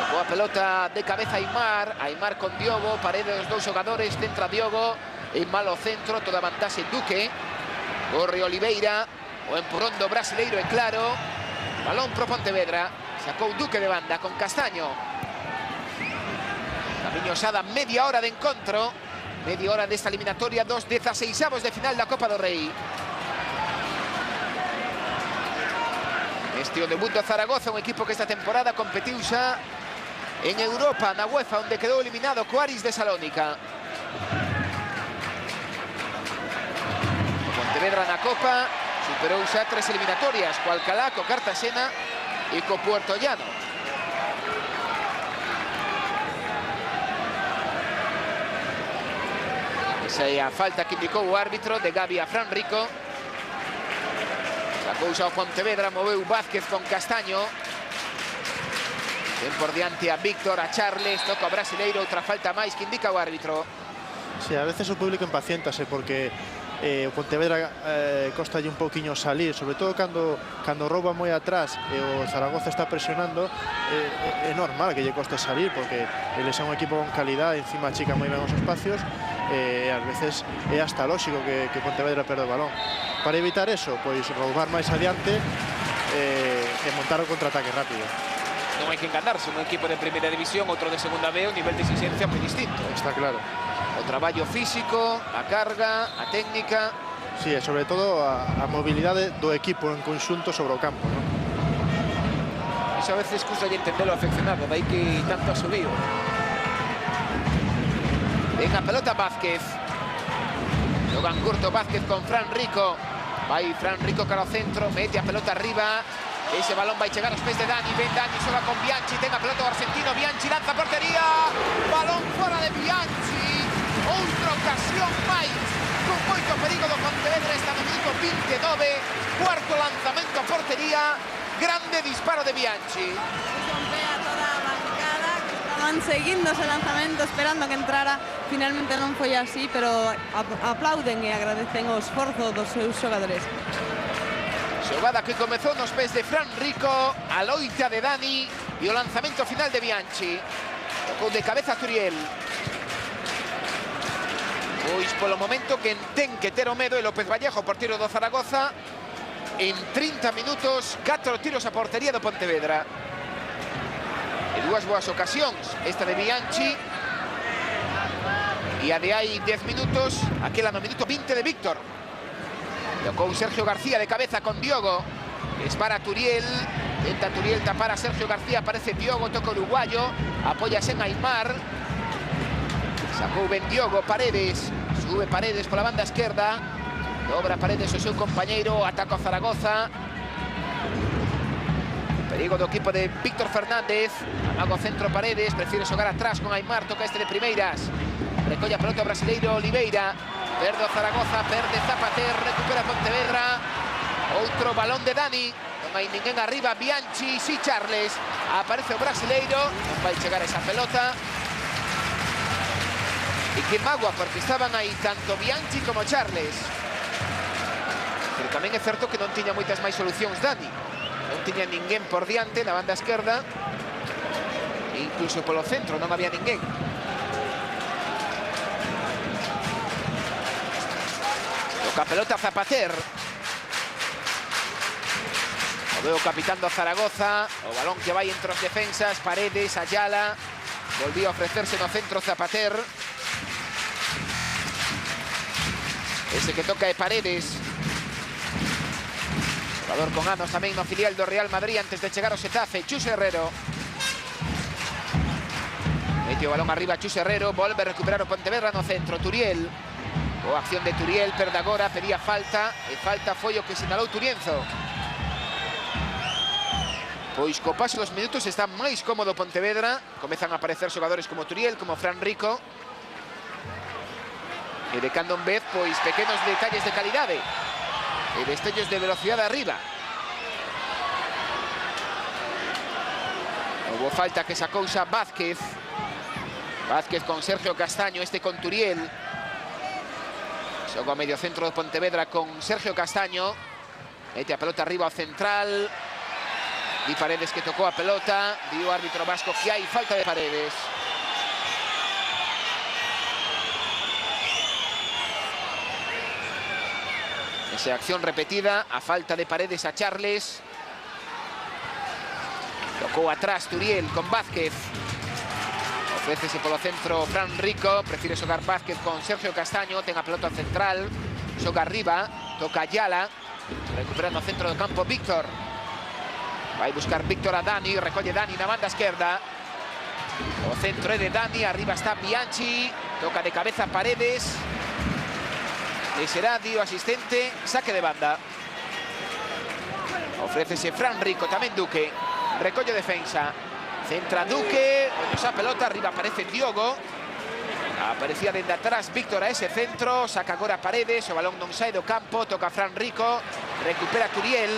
Tocou a pelota de cabeza Aimar, Aimar con Diogo, Paredes dos 2 xogadores, centra Diogo, en malo centro, toda vantaxe Duque. Corre Oliveira, o empurrón do brasileiro é claro. Balón pro Pontevedra, sacou Duque de banda con Castaño. Camiño Sada, media hora de encontro, media hora desta eliminatoria dos 16avos de final da Copa do Rei. Este o debut do Zaragoza, un equipo que esta temporada competiu xa en Europa, na UEFA, onde quedou eliminado co Aris de Salónica. O Pontevedra na Copa superou xa 3 eliminatorias, co Alcalá, co Cartagena e co Puertollano. Esa é a falta que indicou o árbitro de Gavi a Fran Rico. Sacou xa o Pontevedra, moveu Vázquez con Castaño. Ten por diante a Víctor, a Charles, toca o brasileiro, outra falta máis que indica o árbitro. Sí, a veces o público impaciéntase porque o Pontevedra costalle un pouquiño salir, sobre todo cando rouba moi atrás e o Zaragoza está presionando, é normal que lle coste salir porque eles son un equipo con calidad, encima chica moi ben os espacios, e ás veces é hasta lóxico que Pontevedra perde o balón. Para evitar eso, pois roubar máis adiante e montar o contraataque rápido. Non hai que enganarse, un equipo de primeira división, outro de segunda B, o nivel de exigencia moi distinto. Está claro. O traballo físico, a carga, a técnica. Sí, e sobre todo a mobilidade do equipo en conxunto sobre o campo, ¿no? Iso a veces custa entendelo afeccionado, dai que tanto asubío. Venga, pelota Vázquez. Logan curto Vázquez con Fran Rico. Vai Fran Rico cara ao centro, mete a pelota arriba. Ese balón vai chegar aos pés de Dani. Ven Dani, xoga con Bianchi, ten a pelota o argentino. Bianchi lanza a portería. Balón fora de Bianchi. Outra ocasión máis. Con moito perigo do Pontevedra, está no minuto 29. Cuarto lanzamento a portería. Grande disparo de Bianchi. Rompea toda a bancada, que estaban seguindo ese lanzamento, esperando que entrara. Finalmente non foi así, pero aplauden e agradecen o esforzo dos seus xogadores. Xogada que comezou nos pés de Fran Rico, a loita de Dani e o lanzamento final de Bianchi. Tocou de cabeza Turiel. Pois polo momento que ten que ter o medo e López Vallejo, porteiro do Zaragoza. En 30 minutos, 4 tiros a portería do Pontevedra. E 2 boas ocasións, esta de Bianchi e a de hai 10 minutos, aquela no minuto 20 de Víctor. Tocou Sergio García de cabeza con Diogo. Dispara Turiel. Tenta Turiel tapar a Sergio García. Aparece Diogo, toca uruguayo. Apóyase en Aimar. Sacou ben Diogo, Paredes. Sube Paredes pola banda esquerda. Dobra Paredes o seu compañeiro. Ataca o Zaragoza. Perigo do equipo de Víctor Fernández. Amago centro Paredes. Prefiere xogar atrás con Aimar. Toca este de primeiras. Recolla a pelota o brasileiro Oliveira. Perde o Zaragoza, perde Zapater, recupera Pontevedra. Outro balón de Dani. Non hai ninguén arriba, Bianchi, si Charles. Aparece o brasileiro, non vai chegar esa pelota. E que magua, porque estaban aí tanto Bianchi como Charles. Pero tamén é certo que non tiña moitas máis solucións Dani. Non tiña ninguén por diante na banda esquerda. E incluso polo centro non había ninguén. Toca pelota Zapater. O veo capitán do Zaragoza. O balón que vai entre os defensas. Paredes, Ayala. Volvía a ofrecerse no centro Zapater. Ese que toca é Paredes. Jugador con anos tamén no filial do Real Madrid antes de chegar ao Xetafe. Chus Herrero. Mete o balón arriba Chus Herrero. Volve a recuperar o Pontevedra no centro. Turiel. Boa acción de Turiel, perde agora, pedía falta. E falta foi o que sinalou Turienzo. Pois co paso dos minutos está máis cómodo Pontevedra. Comezan a aparecer xogadores como Turiel, como Fran Rico. E de cando en vez, pois pequenos detalles de calidade. E destellos de velocidade arriba. Hubo falta que sacó Vázquez. Vázquez con Sergio Castaño, este con Turiel. Xoga a medio centro de Pontevedra con Sergio Castaño. Mete a pelota arriba ao central. Di Paredes que tocou a pelota. Dio o árbitro vasco que hai falta de Paredes. Esa acción repetida, a falta de Paredes a Charles. Tocou atrás Turiel con Vázquez. Ofrécese polo centro Fran Rico. Prefiere xogar Vázquez con Sergio Castaño. Ten a pelota central. Xoga arriba. Toca Ayala. Recuperando o centro do campo Víctor. Vai buscar Víctor a Dani. Recolle Dani na banda esquerda. O centro é de Dani. Arriba está Bianchi. Toca de cabeza Paredes. E será Dio asistente. Saque de banda. Ofrécese Fran Rico. Tamén Duque. Recolle defensa. Centra Duque. Esa pelota. Arriba aparece Diogo. Aparecía dende atrás Víctor a ese centro. Saca agora Paredes. O balón non sai do campo. Toca Fran Rico. Recupera Turiel.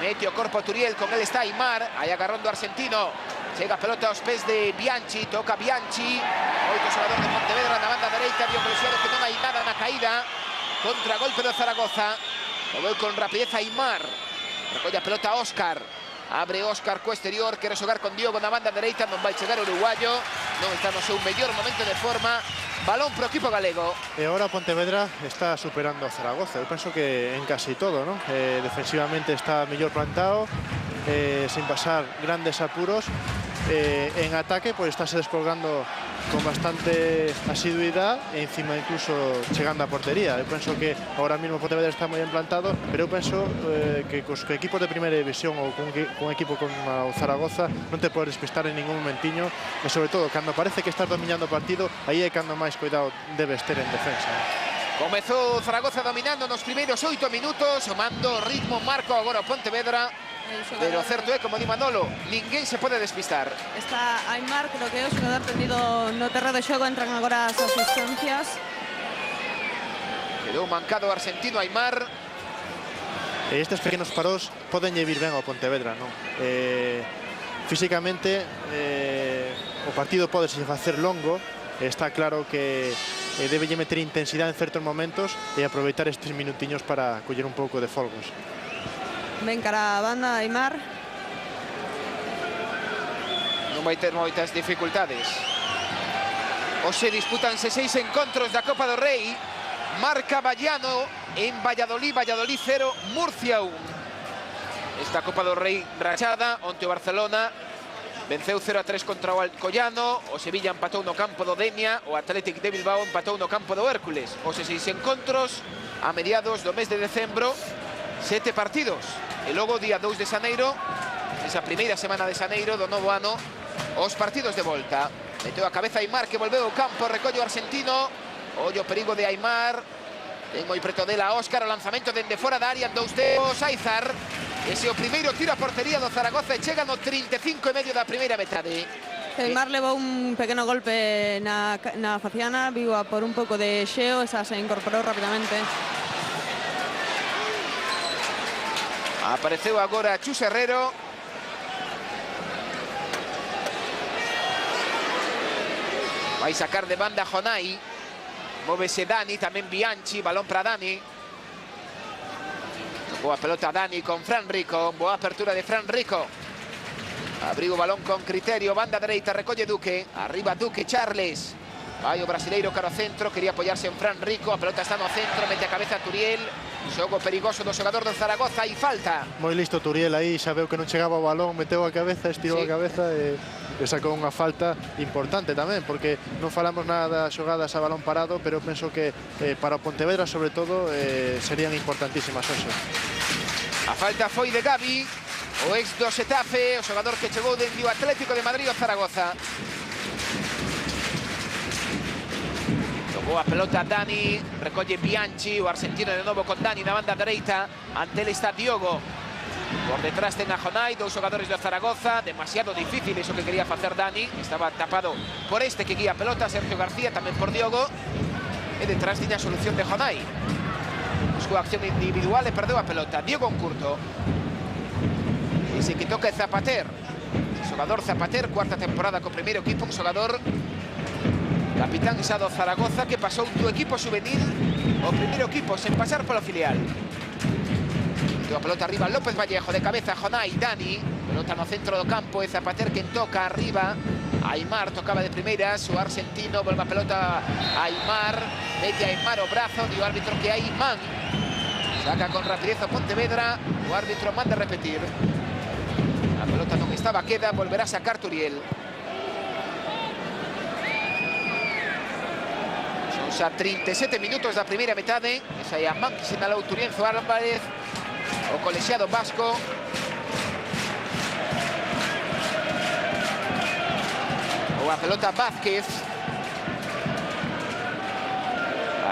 Mete o corpo Turiel. Con él está Aimar. Aí agarrón do argentino. Chega a pelota aos pés de Bianchi. Toca Bianchi. Oito xogador de Pontevedra na banda dereita. Dio presión que non hai nada na caída. Contragolpe do Zaragoza. Lo veu con rapidez Aimar. Recolle a pelota Óscar. Abre Óscar co exterior. Quere xogar con Diogo na banda dereita. Non vai chegar o uruguayo. Non está no seu mellor momento de forma. Balón pro equipo galego. E agora Pontevedra está superando a Zaragoza. Eu penso que en casi todo, ¿no? Defensivamente está mellor plantado, sin pasar grandes apuros. En ataque, pues está se descolgando con bastante asiduidad e encima incluso chegando a portería. Eu penso que ahora mismo Pontevedra está moi ben plantado, pero eu penso que cos equipos de primeira división ou con equipo como o Zaragoza non te podes despistar en ningún momentiño, e sobre todo cando parece que estás dominando o partido, aí é cando máis cuidado debes ter en defensa. Comezou Zaragoza dominando nos primeiros 8 minutos, sumando ritmo, marco agora o Pontevedra. Pero certo é, como di Manolo, ninguén se pode despistar. Está Aimar, creo que é o xogador tendido no terreno de xogo. Entran agora as asistencias. Quedou mancado o argentino Aimar. Estes pequenos parós poden vir ben ao Pontevedra, non? Físicamente, o partido pode se facer longo. Está claro que debe meter intensidade en certos momentos e aproveitar estes minutiños para coller un pouco de folgos. Ven cara a banda Aimar. Non vai ter moitas dificultades. Hoxe disputanse 6 encontros da Copa do Rei. Marca Vallano en Valladolid. Valladolid 0, Murcia 1. Esta Copa do Rei rachada. Onte o Barcelona venceu 0-3 contra o Alcoyano. O Sevilla empatou no campo do Denia. O Athletic de Bilbao empatou no campo do Hércules. Hoxe 6 encontros a mediados do mes de decembro. 7 partidos. E logo, día 2 de xaneiro, esa primeira semana de xaneiro do novo ano, os partidos de volta. Meteu a cabeza Aimar, que volveu ao campo, recolle o argentino. Ollo o perigo de Aimar. Ten moi preto dela Óscar, o lanzamento dende fora da área en 2 tempos. Aizar. Ese é o primeiro tiro a portería do Zaragoza e chega no 35 e medio da primeira metade. Aimar levou un pequeno golpe na faciana, viu a por un pouco de xeo, esa se incorporou rapidamente. Apareceu agora Chus Herrero. Vai sacar de banda Jonai. Móvese Dani, tamén Bianchi. Balón para Dani. Boa pelota Dani con Fran Rico. Boa apertura de Fran Rico. Abriu o balón con criterio. Banda dereita, recolle Duque. Arriba Duque, Charles. Vai o brasileiro cara ao centro. Quería apoiarse en Fran Rico. A pelota está no centro. Mete a cabeza a Turiel. Xogo perigoso do xogador do Zaragoza e falta. Moi listo Turiel aí, xa veu que non chegaba o balón, meteu a cabeza, estirou a cabeza e sacou unha falta importante tamén, porque non falamos nada das xogadas a balón parado, pero penso que para o Pontevedra, sobre todo, serían importantísimas hoxe. A falta foi de Gavi, o ex do Xetafe, o xogador que chegou dende o Atlético de Madrid ao Zaragoza. Boa pelota Dani, recolle Bianchi, o argentino de novo con Dani na banda dereita. Ante ele está Diogo. Por detrás ten a Jonai, 2 xogadores do Zaragoza. Demasiado difícil iso que quería facer Dani. Estaba tapado por este que guía a pelota, Sergio García, tamén por Diogo. E detrás tiña a solución de Jonai. Buscou acción individual e perdeu a pelota. Diogo en curto. Ese que toca é Zapater. xogador Zapater, cuarta temporada co primeiro equipo, un xogador capitán xa do Zaragoza que pasou do equipo juvenil o primeiro equipo sen pasar polo filial. A pelota arriba, López Vallejo, de cabeza, Jonai, Dani. Pelota no centro do campo, e Zapater quen toca arriba. Aimar tocaba de primeiras, o argentino, volve a pelota a Aimar. Mete a Aimar o brazo, dio o árbitro que hai man. Saca con rapidez o Pontevedra, o árbitro manda repetir. A pelota non estaba queda, volverá a sacar Turiel. Son xa 37 minutos da primeira metade. Esa é a man que sinalou Turienzo Álvarez, o colexiado vasco. O a pelota Vázquez.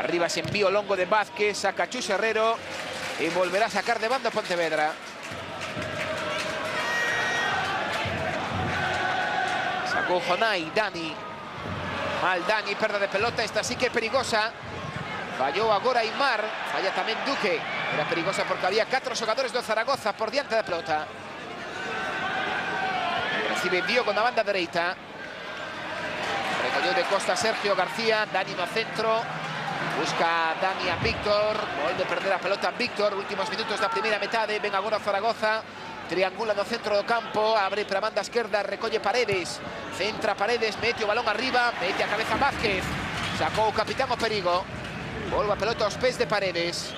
Arriba se envío longo de Vázquez, saca Chus Herrero e volverá a sacar de banda Pontevedra. Sacou Jonai, Dani. Mal Dani, perda de pelota, esta sí que é perigosa. Fallou agora Aimar, falla tamén Duque. Era perigosa porque había 4 xogadores do Zaragoza por diante da pelota. Recibe Diogo na banda dereita. Recolleu de costa Sergio García, Dani no centro. Busca Dani a Víctor, volve a perder a pelota Víctor, últimos minutos da primeira metade. Ven agora o Zaragoza, triangula no centro do campo, abre para a banda esquerda, recolle Paredes. Centra Paredes, mete o balón arriba, mete a cabeza Vázquez. Sacou o capitán o perigo. Volve a pelota aos pés de Paredes.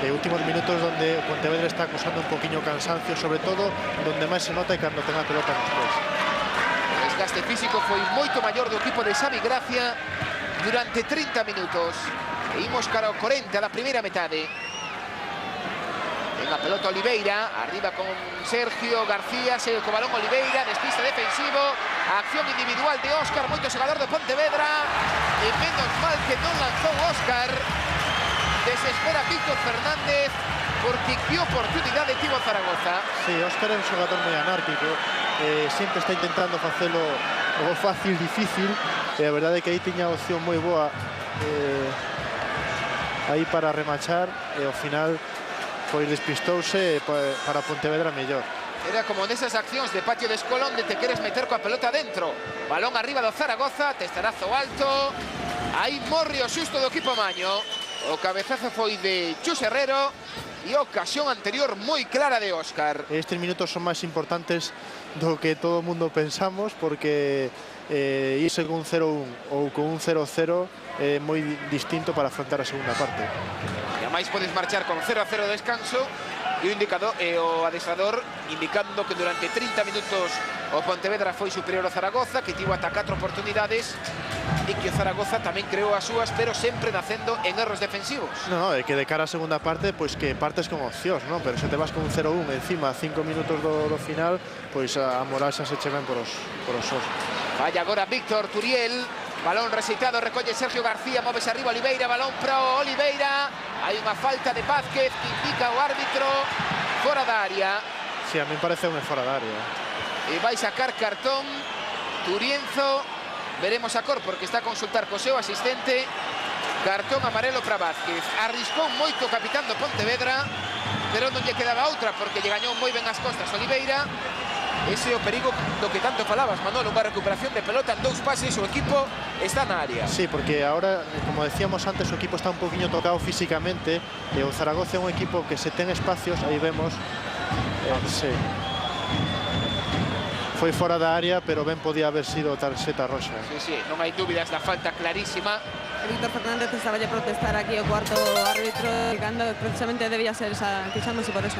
Últimos minutos donde Pontevedra está acusando un poquinho cansancio, sobre todo donde máis se nota é cando ten a pelota nos pés. O desgaste físico foi moito maior do equipo de Xavi Gracia durante 30 minutos. E imos cara ao 40 da primeira metade. En a pelota Oliveira, arriba con Sergio García, segue co balón Oliveira, despiste defensivo, a acción individual de Óscar, moito xogador de Pontevedra, e menos mal que non lanzou Óscar. Desespera Víctor Fernández porque que oportunidade tivo Zaragoza. Sí, Óscar é un xogador moi anárquico, sempre está intentando facelo o fácil difícil, e a verdade é que aí tiña a opción moi boa aí para remachar, e ao final pois despistouse para Pontevedra mellor. Era como nesas accións de patio de escola onde te queres meter coa pelota dentro. Balón arriba do Zaragoza, testarazo alto. Aí morre o susto do equipo maño. O cabezazo foi de Chus Herrero e ocasión anterior moi clara de Óscar. Estes minutos son máis importantes do que todo o mundo pensamos, porque irse con un 0-1 ou con un 0-0 é moi distinto para afrontar a segunda parte. E a máis podes marchar con 0-0 de descanso e o indicador o adestrador indicando que durante 30 minutos o Pontevedra foi superior ao Zaragoza, que tivo ata 4 oportunidades e que o Zaragoza tamén creou as súas, pero sempre nacendo en erros defensivos. No, é que de cara á segunda parte, pois que partes con opcións, non? Pero se te vas con un 0-1 encima 5 minutos do final, pois a moral xa se che ven por os ós. Falla agora Víctor Turiel. Balón rexeitado, recolle Sergio García, móvese arriba Oliveira, balón para Oliveira. Hai unha falta de Vázquez que indica o árbitro fora da área. Sí, a mí parece unha fora da área. E vai sacar cartón Turienzo. Veremos a cor porque está a consultar co seu asistente. Cartón amarelo para Vázquez. Arriscou moito o capitán do Pontevedra, pero non lle quedaba outra porque lle gañou moi ben as costas Oliveira. Ese é o perigo do que tanto falabas, Manolo, unha recuperación de pelota en 2 pases, o equipo está na área. Sí, porque ahora, como decíamos antes, o equipo está un poquinho tocado físicamente, e o Zaragoza é un equipo que se ten espacios, aí vemos, sí. Foi fora da área, pero ben podía haber sido tarxeta roxa. Sí, sí, non hai dúbidas da falta clarísima. Víctor Fernández estaba a protestar aquí o cuarto árbitro, indicando que precisamente debía ser esa, quixándose por eso.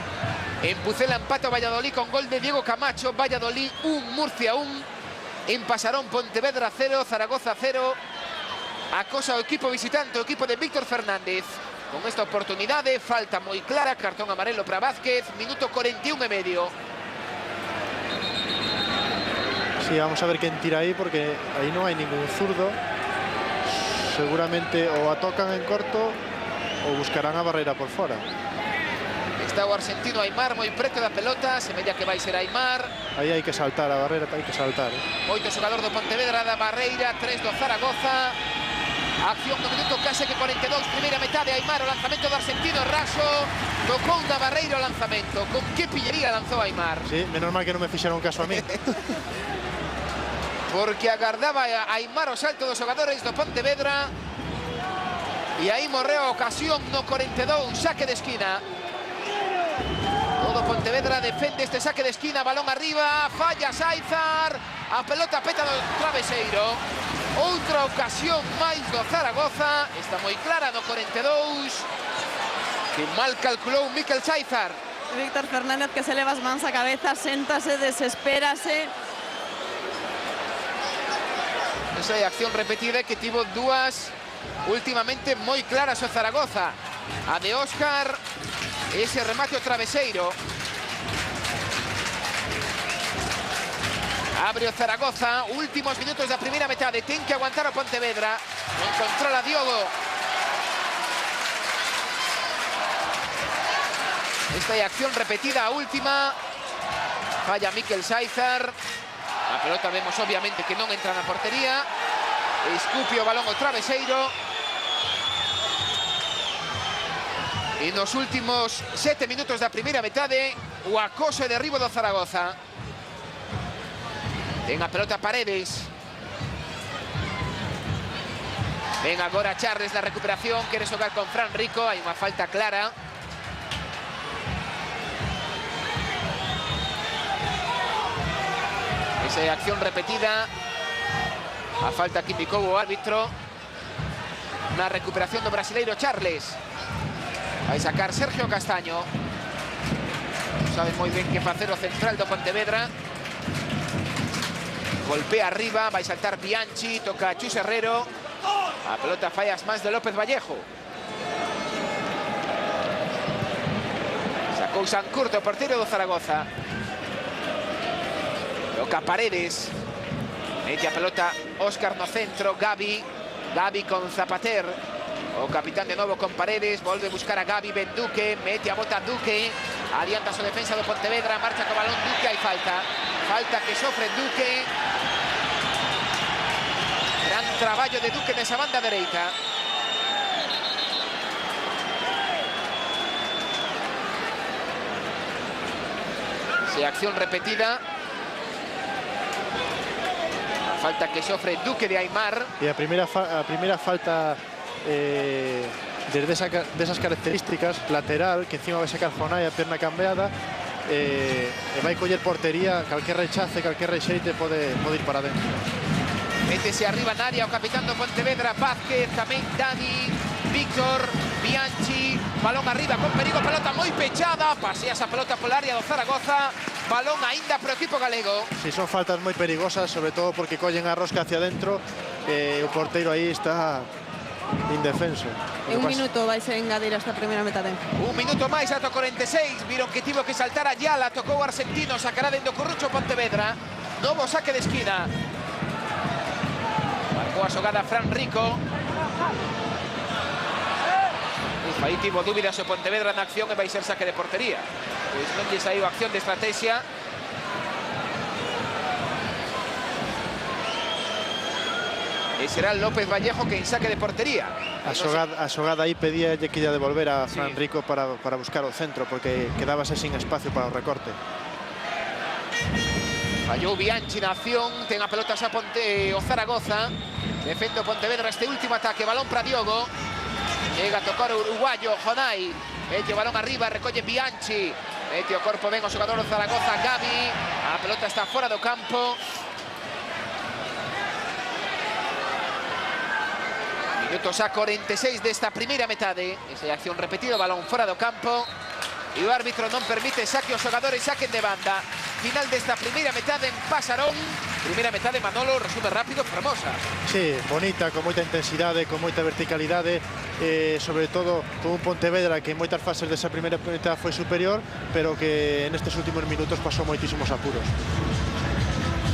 En Pucela empata o Valladolid con gol de Diego Camacho. Valladolid 1, Murcia 1. En Pasarón, Pontevedra 0, Zaragoza 0. Acosa o equipo visitante, o equipo de Víctor Fernández. Con esta oportunidade, falta moi clara, cartón amarelo para Vázquez, minuto 41 e medio. Sí, vamos a ver quen tira aí, porque aí non hai ningún zurdo. Seguramente o atocan en corto ou buscarán a barreira por fora. Está o argentino Aimar moi preto da pelota, semella que vai ser Aimar. Aí hai que saltar, a barreira hai que saltar. Moito xogador do Pontevedra da barreira, 3 do Zaragoza. Acción do minuto case que 42, primeira metade, Aimar, o lanzamento do argentino raso, tocou na barreira o lanzamento. Con que pillería lanzou Aimar? Sí, menos mal que non me fixeron caso a mí. Porque agardaba a Aimar o salto dos xogadores do Pontevedra. E aí morreu a ocasión no 42, saque de esquina. Todo Pontevedra defende este saque de esquina, balón arriba, falla Sáizar, a pelota peta do traveseiro. Outra ocasión máis do Zaragoza, está moi clara no 42, que mal calculou Mikel Sáizar. Víctor Fernández que se leva as mans a cabeza, séntase, desespérase. Esa é a acción repetida que tivo dúas últimamente moi claras o Zaragoza. A de Óscar, ese remate ao traveseiro. Abre o Zaragoza, últimos minutos da primeira metade, ten que aguantar o Pontevedra. Non controla Diogo. Esta é a acción repetida, a última. Falla Mikel Sáizar. A pelota vemos obviamente que non entra na portería. Escupe o balón ao traveseiro. E nos últimos 7 minutos da primeira metade, o acoso e derribo do Zaragoza. Ten a pelota Paredes. Ven agora Charles na recuperación, quere xogar con Fran Rico, hai unha falta clara. Esa é a acción repetida. A falta que indicou o árbitro. Na recuperación do brasileiro Charles. Vai sacar Sergio Castaño. Sabe moi ben que facer o central do Pontevedra. Golpea arriba, vai saltar Bianchi, toca Chus Herrero. A pelota falla as mans de López Vallejo. Sacou Sancurto, o porteiro do Zaragoza. Toca Paredes. Mete a pelota Óscar no centro, Gavi. Gavi con Zapater. O capitán de novo con Paredes, volve buscar a Gavi, Ben Duque, mete a bota Duque. Adianta a súa defensa do Pontevedra, marcha co balón Duque, hai falta. Falta que sofre Duque. Gran traballo de Duque nesa banda dereita. Se acción repetida. A falta que sofre Duque de Aimar. E a primeira falta desas características, lateral, que encima vai sacar Fonai a perna cambiada. E vai coller portería, calquer rechace, calquer rexeite pode ir para dentro. Métese arriba en área o capitán do Pontevedra, Vázquez, tamén Dani, Víctor, Bianchi, balón arriba con perigo, pelota moi pechada, pasea esa pelota pola área do Zaragoza, balón aínda pro equipo galego. Si son faltas moi perigosas, sobre todo porque collen a rosca hacia dentro, o porteiro aí está indefenso. En un minuto vai se engadir esta primeira metade. Un minuto máis ata 46, viron que tivo que saltar a Yala, tocou o argentino, sacará dentro Currucho Pontevedra, novo saque de esquina. Marcou a xogada Fran Rico. Aí tivo dúbidas o Pontevedra na acción e vai ser saque de portería. Pois non lle saiu acción de estrategia. E será López Vallejo que en saque de portería. A xogada aí pedía que lle devolver a Fran Rico para buscar o centro, porque quedábase sin espacio para o recorte. Fallou Bianchi na acción, ten a pelota xa o Zaragoza. Defende o Pontevedra este último ataque, balón para Diogo. Llega a tocar o uruguayo Jonai. Mete o balón arriba, recolle Bianchi. Mete o corpo ben o xogador do Zaragoza, Gavi. A pelota está fora do campo. Minutos a 46 desta primeira metade. Esa é a acción repetida, balón fora do campo. E o árbitro non permite saque os xogadores, saquen de banda. Final desta primeira metade en Pasarón. Primeira metade, Manolo, resume rápido, fermosa. Sí, bonita, con moita intensidade, con moita verticalidade, sobre todo con un Pontevedra que en moitas fases desa primeira metade foi superior, pero que nestes últimos minutos pasou moitísimos apuros.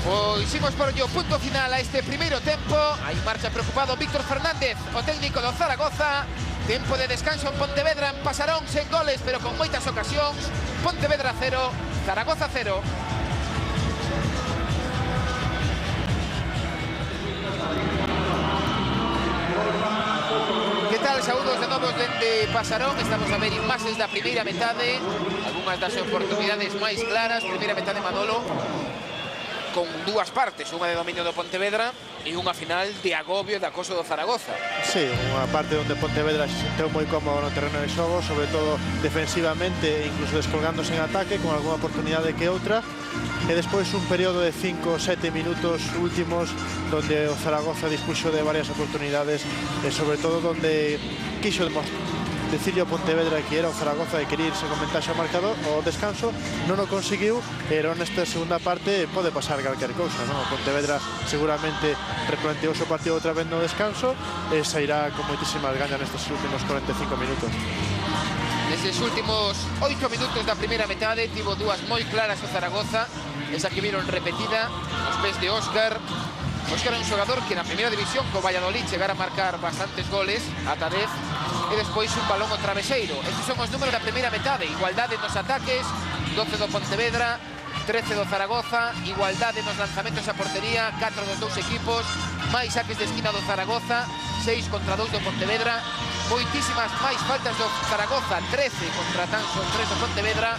Pois imos por o punto final a este primeiro tempo. Aí marcha preocupado Víctor Fernández, o técnico do Zaragoza. Tempo de descanso en Pontevedra, en Pasarón, sen goles, pero con moitas ocasións. Pontevedra 0, Zaragoza 0. Que tal, saúdos de novos dende Pasarón. Estamos a ver imaxes da primeira metade, algunhas das oportunidades máis claras. Primeira metade, Manolo, con dúas partes, unha de dominio do Pontevedra e unha final de agobio e de acoso do Zaragoza. Sí, unha parte onde Pontevedra se sentou moi cómodo no terreno de xogo, sobre todo defensivamente, incluso descolgándose en ataque, con algunha oportunidade que outra. E despois un período de 5 ou 7 minutos últimos donde o Zaragoza dispuxo de varias oportunidades e sobre todo donde quixo decirle ao Pontevedra que era o Zaragoza e quería irse con ventaxa ao marcador. O descanso non o conseguiu, pero nesta segunda parte pode pasar calquer cousa, non? O Pontevedra seguramente replanteouse o partido outra vez no descanso e sairá con moitísimas gañas nestes últimos 45 minutos. Nestes últimos 8 minutos da primeira metade tivo dúas moi claras o Zaragoza, esa que viron repetida aos pés de Óscar. Óscar é un xogador que na primeira división co Valladolid chegara a marcar bastantes goles, ata 10, e despois un balón ao traveseiro. Estes son os números da primeira metade: igualdade nos ataques, 12 do Pontevedra, 13 do Zaragoza, igualdade nos lanzamentos a portería, 4 dos dous equipos, máis saques de esquina do Zaragoza, 6 contra 2 do Pontevedra, moitísimas máis faltas do Zaragoza, 13 contra tan só 3 do Pontevedra.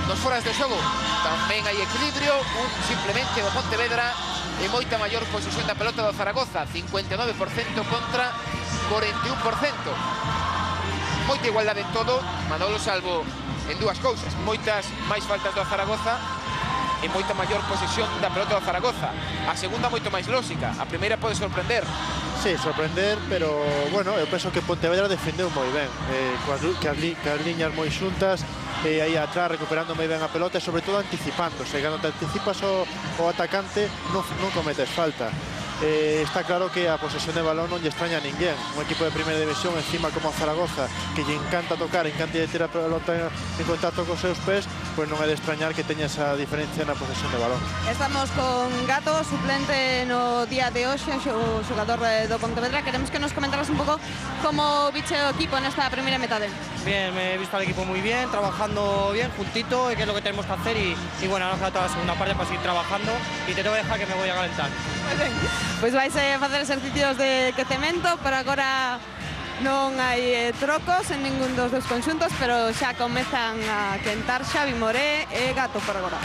Nos foras de xogo tamén hai equilibrio, un simplemente do Pontevedra e moita maior posesión da pelota do Zaragoza, 59% contra 41%. Moita igualdade en todo, Manolo, salvo en dúas cousas: moitas máis faltas do Zaragoza e moita maior posesión da pelota do Zaragoza. A segunda moito máis lógica, a primeira pode sorprender. Sí, sorprender, pero bueno, eu penso que Pontevedra defendeu moi ben, que as liñas moi xuntas, aí atrás recuperando moi ben a pelota e sobre todo anticipándose. Cando te anticipas o atacante non cometes falta. Está claro que a posesión de balón non lle extraña a ninguén. Un equipo de primeira división encima como a Zaragoza, que lle encanta tocar, encanta tirar a pelota en contacto cos seus pés, pois non é de extrañar que teña esa diferencia na posesión de balón. Estamos con Gato, suplente no día de hoxe, o xogador do Pontevedra. Queremos que nos comentaras un pouco como viche o equipo nesta primeira metade. Bien, me he visto al equipo muy bien, trabajando bien, juntito, que es lo que tenemos que hacer y bueno, ahora queda toda la segunda parte para seguir trabajando y te tengo que dejar que me voy a calentar. Pois vais a facer exercicios de quecemento, pero agora non hai trocos en ningún dos dous conxuntos, pero xa comezan a quentar Xavi Moré e Gato por agora.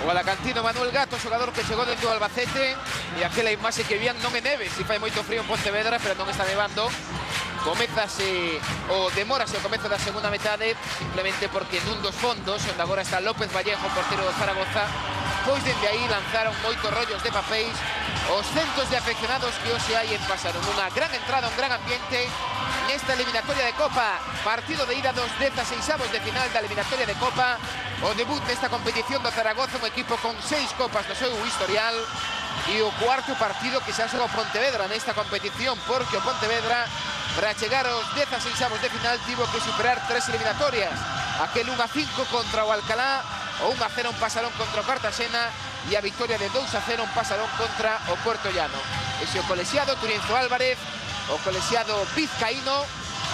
O alacantino Manuel Gato, xogador que chegou dentro do Albacete, e aquela imaxe que vían non é neve, si fai moito frío en Pontevedra, pero non está nevando. Comezase o demórase o comezo da segunda metade, simplemente porque nun dos fondos, onde agora está López Vallejo, portero do Zaragoza, pois dende aí lanzaron moitos rollos de papéis os centos de afeccionados que hoxe hai en Pasarón. Unha gran entrada, un gran ambiente nesta eliminatoria de Copa, partido de ida dos 16avos de final da eliminatoria de Copa, o debut desta competición do Zaragoza, un equipo con 6 copas no seu historial, e o cuarto partido que xa xoga o Pontevedra nesta competición, porque o Pontevedra, para chegar aos 16avos de final, tivo que superar 3 eliminatorias: aquel 1-5 contra o Alcalá, o 1-0 en Pasarón contra o Cartaxena, e a victoria de 2-0 en Pasarón contra o Puerto Llano. Ese o colexiado Turienzo Álvarez, o colexiado vizcaíno,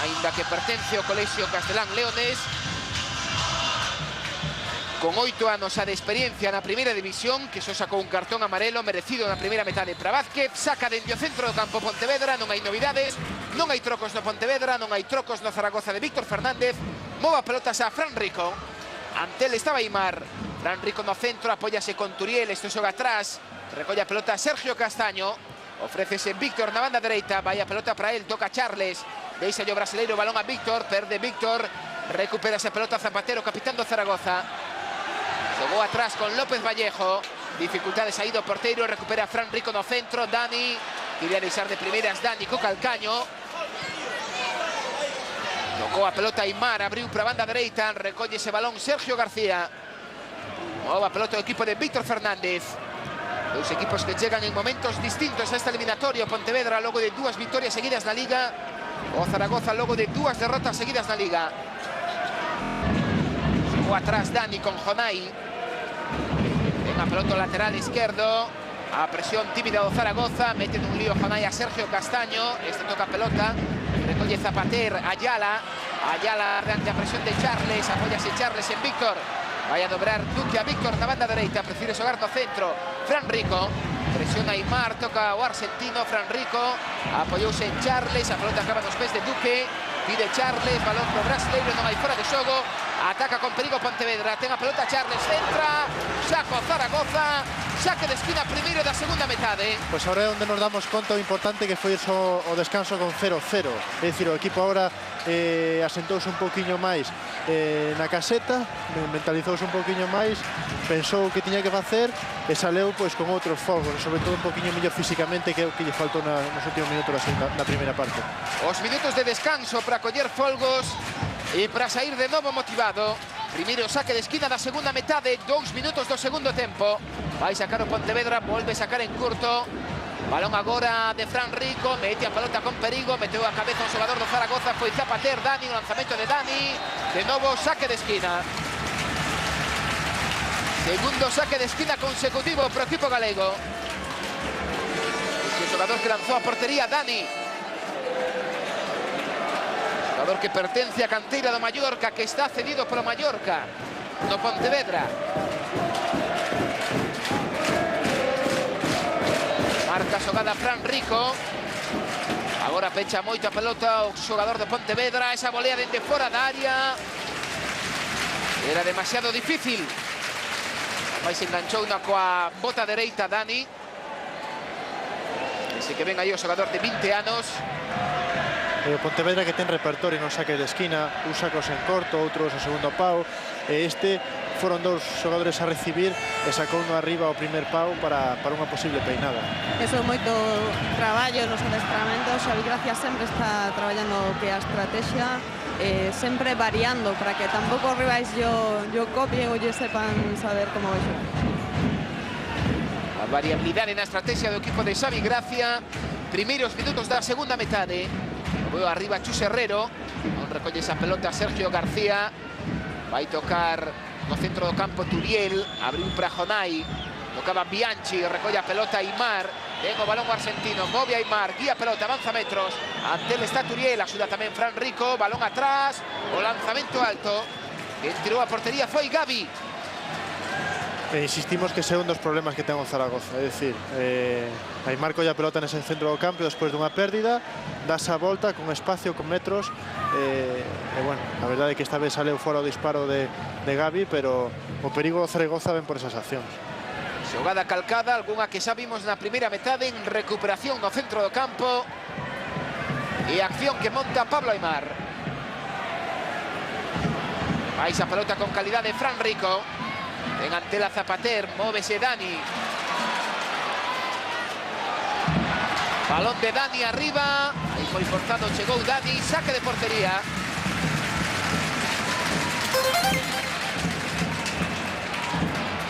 aínda que pertence ao colexio Castelán Leonés, con 8 anos a de experiencia na primeira división, que só sacou un cartón amarelo merecido na primeira metade para Vázquez. Saca dende o centro do campo Pontevedra, non hai novidades, non hai trocos no Pontevedra, non hai trocos no Zaragoza de Víctor Fernández. Mova pelotas a Fran Rico, ante ele estaba Aimar. Fran Rico no centro, apóyase con Turiel, isto xoga atrás, recolle a pelota Sergio Castaño, ofrécese Víctor na banda dereita, vai a pelota para él, toca Charles, deixa o brasileiro, balón a Víctor, perde Víctor, recupera esa pelota Zapatero, capitán do Zaragoza. Xogou atrás con López Vallejo, dificultades aí do porteiro, recupera Fran Rico no centro, Dani, quería deixar de primeiras Dani co calcaño. Tocou a pelota Aimar, abriu para a banda dereita, recolle ese balón Sergio García. Mova a pelota o equipo de Víctor Fernández. Dos equipos que chegan en momentos distintos a esta eliminatoria. Pontevedra logo de 2 victorias seguidas na Liga, o Zaragoza logo de 2 derrotas seguidas na Liga. Xogou atrás Dani con Jonai. Ven a pelota lateral izquierdo. A presión tímida do Zaragoza, meten un lío Jonai a Sergio Castaño. Este toca a pelota, recolle Zapater, Ayala, Ayala ante a presión de Charles, apóyase Charles en Víctor. Vai a dobrar Duque a Víctor na banda dereita, prefire xogar no centro. Fran Rico, presiona Aimar, toca o argentino. Fran Rico apoyouse en Charles, a pelota acaba nos pés de Duque. Pide Charles, balón pro brasileiro, non hai fora de xogo. Ataca con perigo Pontevedra, ten a pelota Charles, centra, saco Zaragoza, saque de esquina primeiro da segunda metade. Pois agora é onde nos damos conta o importante que foi o descanso con 0-0. É dicir, o equipo agora asentouse un poquinho máis na caseta, mentalizouse un poquinho máis, pensou o que tiña que facer e saleu pois con outros fogos, sobre todo un poquinho mellor físicamente, que é o que lle faltou nos últimos minutos na primeira parte. Os minutos de descanso para coller folgos e para sair de novo motivado. Primeiro saque de esquina da segunda metade, 2 minutos do segundo tempo. Vai sacar o Pontevedra, volve sacar en curto. Balón agora de Fran Rico, mete a pelota con perigo, meteu a cabeza un xogador do Zaragoza, foi Zapater, Dani, o lanzamento de Dani. De novo saque de esquina. Segundo saque de esquina consecutivo pro equipo galego. Ese xogador que lanzou a portería, Dani. Xogador que pertence a canteira do Mallorca, que está cedido polo Mallorca no Pontevedra. Marca xogada Fran Rico. Agora pecha moito a pelota o xogador de Pontevedra. Esa volea dende fora da área era demasiado difícil. Mais enganchou unha coa bota dereita Dani. Ese que ven aí o xogador de 20 anos. O Pontevedra que ten repertorio no saque de esquina, usa cos en corto, outros a segundo pau. Este foron dous xogadores a recibir e sacou uno arriba ao primer pau para unha posible peinada. Eso é moito traballo nos adestramentos. Xavi Gracia sempre está traballando que a estrategia, sempre variando para que tampouco os rivais yo copien ou lle sepan saber como vai xogar. A variabilidade na estrategia do equipo de Xavi Gracia. Primeiros minutos da segunda metade. Veo arriba Chus Herrero, non recolle esa pelota Sergio García, vai tocar no centro do campo Turiel, abriu para Jonai, tocaba Bianchi, recolle a pelota Aimar, ten o balón o argentino, move Aimar, guía a pelota, avanza metros, ante ele está Turiel, axuda tamén Fran Rico, balón atrás, o lanzamento alto, quen tirou a portería foi Gavi. Insistimos que ese é un dos problemas que ten o Zaragoza, é dicir, Aimar colle a pelota nese centro do campo despois dunha pérdida, dase a volta con espacio, con metros, e bueno, a verdade é que esta vez saleu fora o disparo de Gavi, pero o perigo do Zaragoza ven por esas accións. Xogada calcada, algunha que xa vimos na primeira metade, en recuperación no centro do campo, e acción que monta Pablo Aimar. Vai esa pelota con calidade Fran Rico. En antela Zapater, móvese Dani. Balón de Dani arriba. Aí foi forzado, chegou Dani, saque de portería.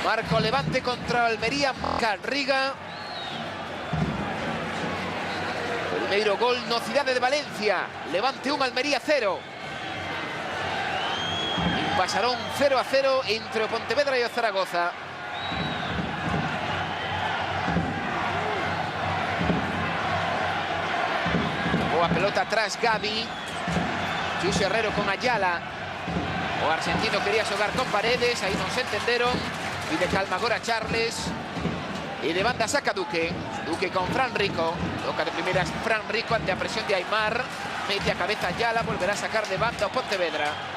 Marco Levante contra Almería, marca Riga. Primeiro gol no Cidade de Valencia. Levante 1, Almería 0. Pasarón 0-0 entre o Pontevedra e o Zaragoza. Boa pelota atrás Gavi. Chus Herrero con Ayala. O argentino quería xogar con Paredes, aí non se entenderon. Pide calma agora Charles. E de banda saca Duque. Duque con Fran Rico. Toca de primeras Fran Rico ante a presión de Aimar. Mete a cabeza Ayala, volverá a sacar de banda o Pontevedra.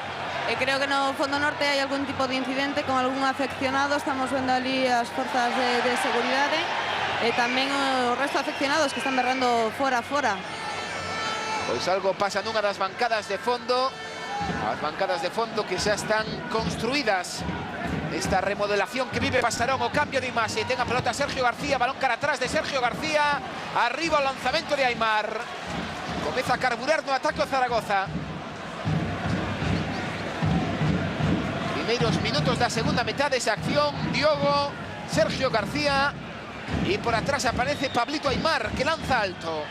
Creo que no fondo norte hai algún tipo de incidente con algún afeccionado. Estamos vendo ali as forzas de seguridade e tamén o resto de afeccionados que están berrando fora. Pois algo pasa nunha das bancadas de fondo. As bancadas de fondo que xa están construídas esta remodelación que vive Pasarón. O cambio de imaxe, ten a pelota Sergio García, balón cara atrás de Sergio García, arriba o lanzamento de Aimar. Comeza a carburar no ataque o Zaragoza. Primeiros minutos da segunda metade, esa acción, Diogo, Sergio García, e por atrás aparece Pablito Aimar, que lanza alto.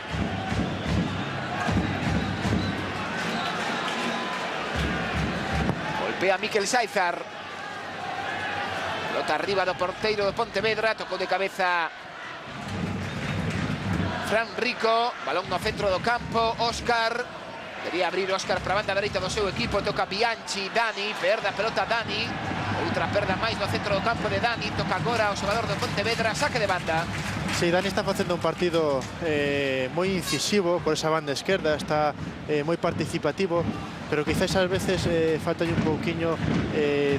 Golpea Mikel Saizar. Pelota arriba do porteiro do Pontevedra, tocou de cabeza Fran Rico, balón no centro do campo, Óscar. Quería abrir Óscar para a banda dereita do seu equipo. Toca Bianchi, Dani, perde a pelota Dani. Outra perda máis no centro do campo de Dani. Toca agora o xogador do Pontevedra, saque de banda. Sí, Dani está facendo un partido moi incisivo por esa banda esquerda, está moi participativo, pero quizás ás veces falta un pouquiño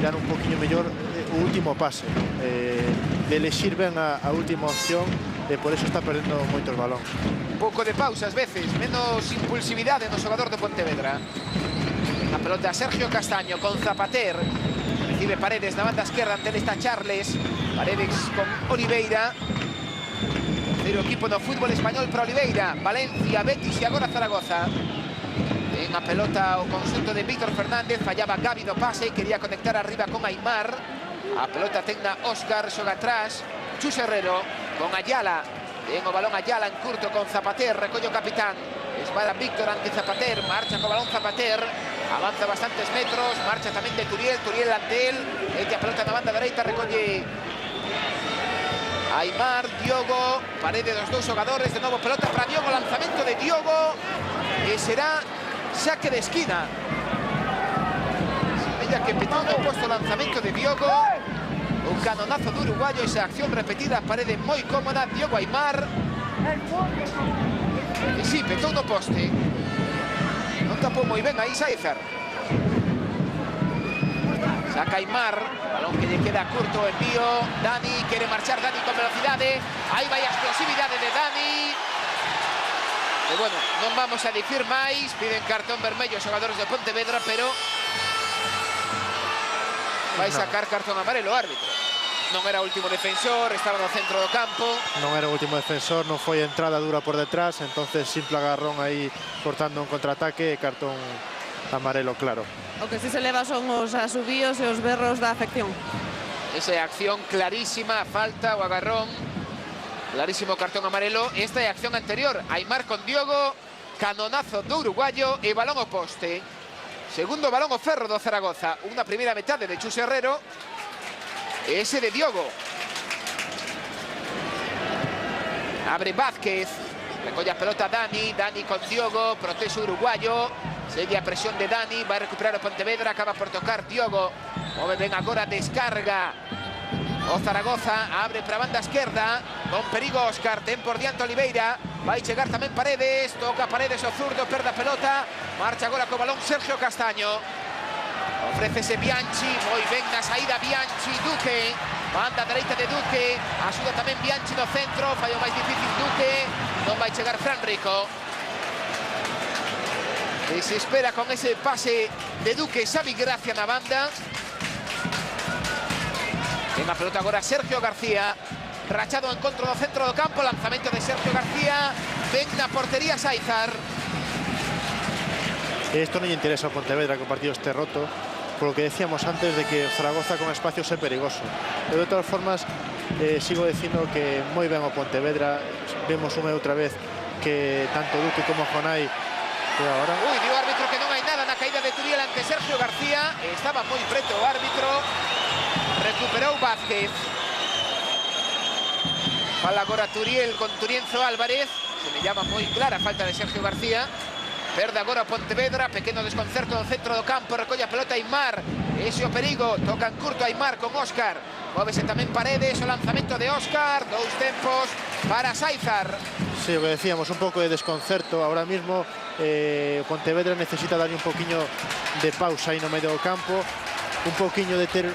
dar un pouquiño mellor o último pase, de elexir ben a última opción, por eso está perdendo moitos balón. Un pouco de pausa ás veces, menos impulsividade no xogador do Pontevedra. A pelota Sergio Castaño con Zapater. Recibe Paredes na banda esquerda, ante esta Charles. Paredes con Oliveira. Terceiro equipo no fútbol español para Oliveira. Valencia, Betis e agora Zaragoza. En a pelota o conxunto de Víctor Fernández. Fallaba Gavi no pase, quería conectar arriba con Aimar. A pelota tenda Óscar, xoga atrás. Chus Herrero con Ayala. En o balón Ayala en curto con Zapater, recolle o capitán. Espada Víctor ante Zapater, marcha co balón Zapater. Avanza bastantes metros, marcha tamén de Turiel, Turiel ante él. Mete a pelota na banda dereita, recolle Aimar, Diogo, parede dos dous xogadores, de novo pelota para Diogo, lanzamento de Diogo, e será saque de esquina. Semella que petón no posto lanzamento de Diogo, un canonazo do uruguayo, esa acción repetida, parede moi cómoda, Diogo Aimar. E si, petón no poste. Non tapou moi ben aí Sáizar. Saca Aimar, balón que lle queda curto, envío. Dani, quere marchar Dani con velocidade. Aí vai a explosividade de Dani. E bueno, non vamos a dicir máis. Piden cartón vermello os xogadores de Pontevedra, pero vai sacar cartón amarelo o árbitro. Non era o último defensor, estaba no centro do campo. Non era o último defensor, non foi entrada dura por detrás, entonces simple agarrón aí cortando un contraataque, cartón amarelo claro. O que si se leva son os asubíos e os berros da afección. Esa é a acción clarísima, falta o agarrón. Clarísimo cartón amarelo. Esta é a acción anterior. Aimar con Diogo, canonazo do uruguayo e balón ao poste. Segundo balón o ferro do Zaragoza. Unha primeira metade de Chus Herrero. Ese de Diogo. Abre Vázquez. Recolle a pelota Dani. Dani con Diogo. Protege o uruguayo. Segue a presión de Dani. Vai recuperar o Pontevedra. Acaba por tocar Diogo. Move ben agora. Descarga o Zaragoza. Abre para a banda esquerda. Con perigo Óscar. Ten por diante Oliveira. Vai chegar tamén Paredes. Toca Paredes o zurdo. Perde a pelota. Marcha agora co balón Sergio Castaño. Ofrécese Bianchi, moi ben na saída Bianchi, Duque, banda dereita de Duque, axuda tamén Bianchi no centro, fallo máis difícil Duque, non vai chegar Fran Rico. Desespera con ese pase de Duque, Xavi Gracia na banda. En a pelota agora Sergio García, rachado en contra do centro do campo, lanzamento de Sergio García, ven na portería Sáizar. Esto non lle interesa ao Pontevedra que o partido este roto, por lo que decíamos antes de que Zaragoza con espacios é perigoso. Pero de todas formas, sigo dicindo que moi ben o Pontevedra. Vemos unha e outra vez que tanto Duque como Jonai agora. Uy, dio árbitro que non hai nada na caída de Turiel ante Sergio García. Estaba moi preto o árbitro. Recuperou Vázquez. Fala agora Turiel con Turienzo Álvarez. Se me llama moi clara a falta de Sergio García. Perde agora Pontevedra, pequeno desconcerto no centro do campo, recolle a pelota Aimar, ese o perigo, toca en curto Aimar con Óscar, móvese tamén Paredes, o lanzamento de Óscar, dous tempos para Sáizar. Sí, o que decíamos, un pouco de desconcerto, ahora mismo Pontevedra necesita darlle un poquinho de pausa aí no medio do campo, un poquinho de ter,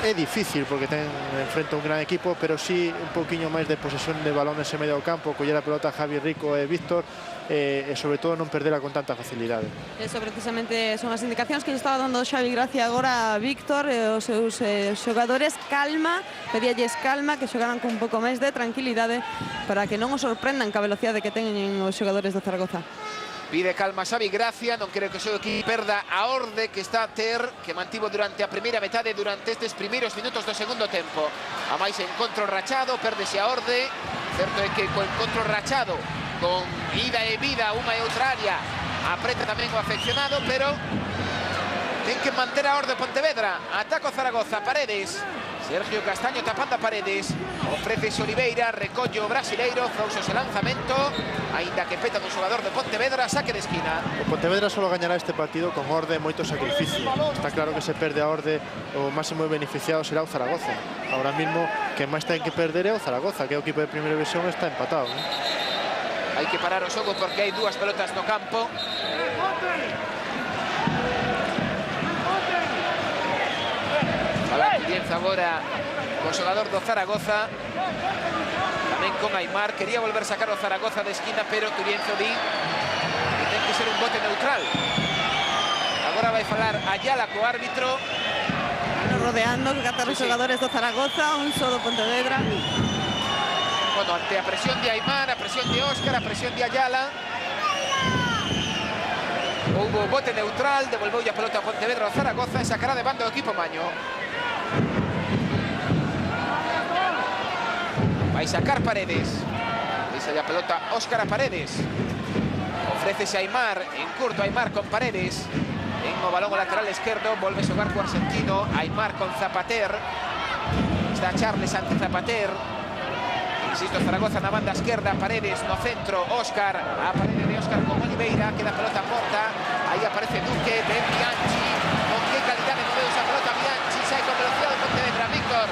é difícil porque ten enfrente un gran equipo, pero sí un poquinho máis de posesión de balón nese medio do campo, coller a pelota Javi Rico e Víctor, e sobre todo non perderla con tanta facilidade. Eso precisamente son as indicacións que lle estaba dando Xavi Gracia agora a Víctor e os seus xogadores. Calma, pedíalles calma, que xogaran con un pouco máis de tranquilidade para que non os sorprendan ca velocidade que teñen os xogadores do Zaragoza. Pide calma Xavi Gracia, non quere que o seu equipo perda a orde que está a ter, que mantivo durante a primeira metade, durante estes primeiros minutos do segundo tempo. A máis encontro rachado, perdese a orde. Certo é que co encontro rachado, con ida e vida unha e outra área, apreta tamén o afeccionado, pero ten que manter a orde Pontevedra. Ataca o Zaragoza, Paredes, Sergio Castaño tapando a Paredes. Ofrece Oliveira, recollo brasileiro, Frouxo ese lanzamento. Ainda que peta do xogador de Pontevedra, saque de esquina. O Pontevedra solo gañará este partido con orde e moito sacrificio. Está claro que se perde a orde, o máximo beneficiado será o Zaragoza. Ahora mismo, quen máis ten que perder é o Zaragoza, que é o equipo de primeira división, está empatado, ¿no? Hai que parar o xogo porque hai dúas pelotas no campo. Fala Turienzo agora co xogador do Zaragoza. Tamén con Aimar. Quería volver a sacar o Zaragoza de esquina, pero Turienzo di que ten que ser un bote neutral. Agora vai falar Ayala co árbitro. Rodeando, que catan os xogadores do Zaragoza, un só do Pontevedra. Bueno, ante a presión de Aimar, a presión de Óscar, a presión de Ayala. Houbo bote neutral, devolveu a pelota a Pontevedra ao Zaragoza e sacará de banda o equipo maño. Vai sacar Paredes. Deixa a pelota Óscar a Paredes. Ofrécese Aimar, en curto Aimar con Paredes. En o balón o lateral esquerdo, volve a xogar co argentino. Aimar con Zapater. Está Charles ante Zapater. Insisto, Zaragoza na banda esquerda, Paredes no centro, Óscar, a parede de Óscar con Oliveira, queda pelota corta, aí aparece Duque, ven Bianchi, con qué calidad de moveu esa pelota Bianchi, sai con velocidade Pontevedra, Víctor,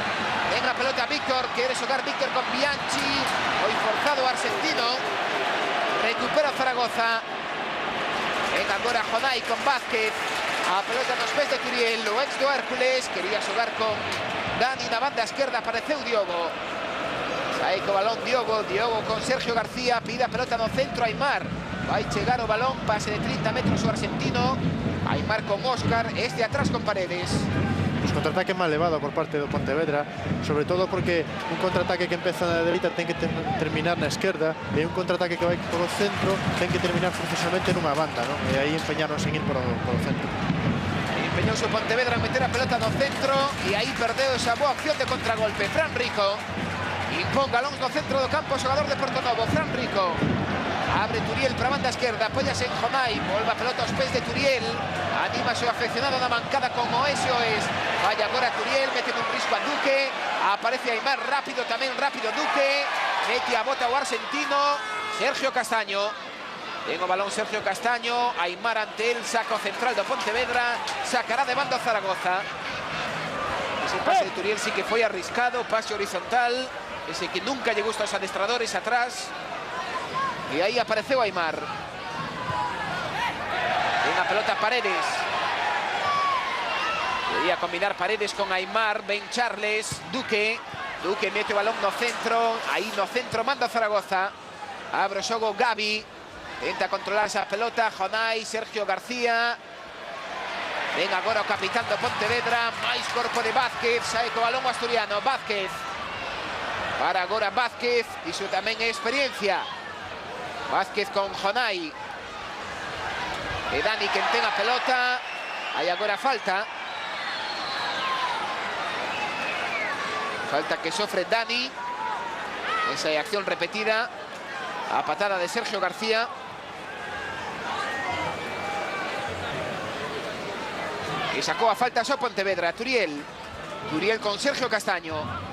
ven a pelota Víctor, quere xogar Víctor con Bianchi, hoy forzado argentino, recupera Zaragoza, ven agora Jonai con Vázquez, a pelota nos pés de Turiel, o ex do Hércules, quería xogar con Dani na banda esquerda, apareceu Diogo. Aí co balón Diogo con Sergio García, pide a pelota no centro Aimar. Vai chegar o balón, pase de 30 metros o argentino. Aimar con Óscar, este atrás con Paredes. Pues contraataque mal levado por parte do Pontevedra, sobre todo porque un contraataque que empeza na dereita ten que terminar na esquerda e un contraataque que vai polo centro ten que terminar forzosamente nunha banda, ¿no? E aí empeñaron en ir polo centro. Empeñouse o Pontevedra a meter a pelota no centro e aí perdeu esa boa opción de contragolpe. Fran Rico impón galóns no centro do campo, xogador de Portonovo, Fran Rico. Abre Turiel para a banda esquerda, apóyase en Jonai, volve a pelota aos pés de Turiel. Anímase o afeccionado na mancada con SOS. Vaya agora Turiel, mete un risco a Duque. Aparece Aimar, rápido tamén, rápido Duque. Mete a bota o argentino, Sergio Castaño. En o balón Sergio Castaño, Aimar ante el, saco central do Pontevedra, sacará de banda o Zaragoza. Ese pase de Turiel sí que foi arriscado, pase horizontal. Ese que nunca lle gusta aos adestradores atrás. E aí apareceu Aimar. En a pelota Paredes. Quería combinar Paredes con Aimar. Ben Charles, Duque. Duque mete o balón no centro. Aí no centro manda Zaragoza. Abre o xogo Gavi. Tenta controlar esa pelota. Jonai, Sergio García. Ven agora o capitán do Pontevedra. Mais corpo de Vázquez. Sae co balón o asturiano. Vázquez. Para agora Vázquez, iso tamén é experiencia. Vázquez con Jonai. E Dani quen ten a pelota. Hai agora falta. Falta que sofre Dani. Esa é a acción repetida. A patada de Sergio García. E sacou a falta só Pontevedra. Turiel. Turiel con Sergio Castaño.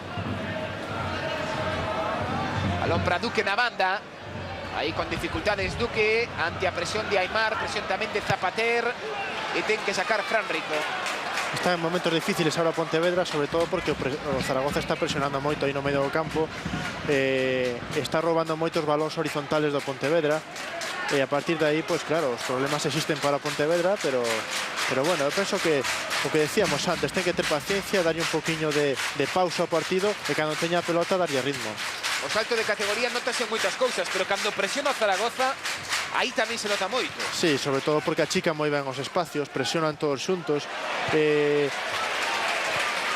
Balón para Duque na banda. Aí con dificultades Duque ante a presión de Aimar, presión tamén de Zapater. E ten que sacar Fran Rico. Está en momentos difíciles ahora Pontevedra, sobre todo porque o Zaragoza está presionando moito aí no medio do campo. Está robando moitos balóns horizontales do Pontevedra. E a partir de aí, pues claro, os problemas existen para Pontevedra, pero bueno, eu penso que o que decíamos antes, ten que ter paciencia, darlle un poquinho de pausa ao partido e cando teña a pelota darlle ritmo. O salto de categoría notase moitas cousas, pero cando presiona o Zaragoza, aí tamén se nota moito. Sí, sobre todo porque achican moi ben os espacios, presionan todos xuntos.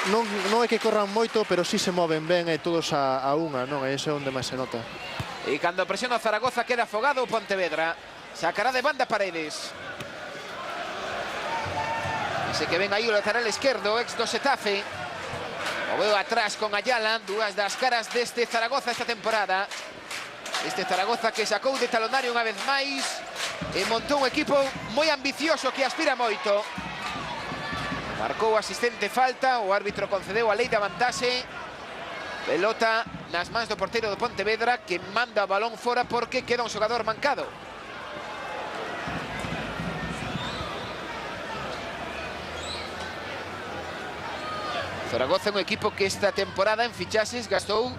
Non é que corran moito, pero sí se moven ben e todos a unha, non? E iso é onde máis se nota. E cando presiona o Zaragoza queda afogado o Pontevedra. Sacará de banda Paredes. Ese que ven aí o lateral esquerdo, ex do Xetafe. O veo atrás con Ayala, dúas das caras deste Zaragoza esta temporada. Este Zaragoza que sacou de talonario unha vez máis e montou un equipo moi ambicioso que aspira moito. Marcou o asistente falta, o árbitro concedeu a lei da vantaxe. Pelota nas mans do porteiro do Pontevedra, que manda o balón fora porque queda un xogador mancado. Zaragoza é un equipo que esta temporada en fichaxes gastou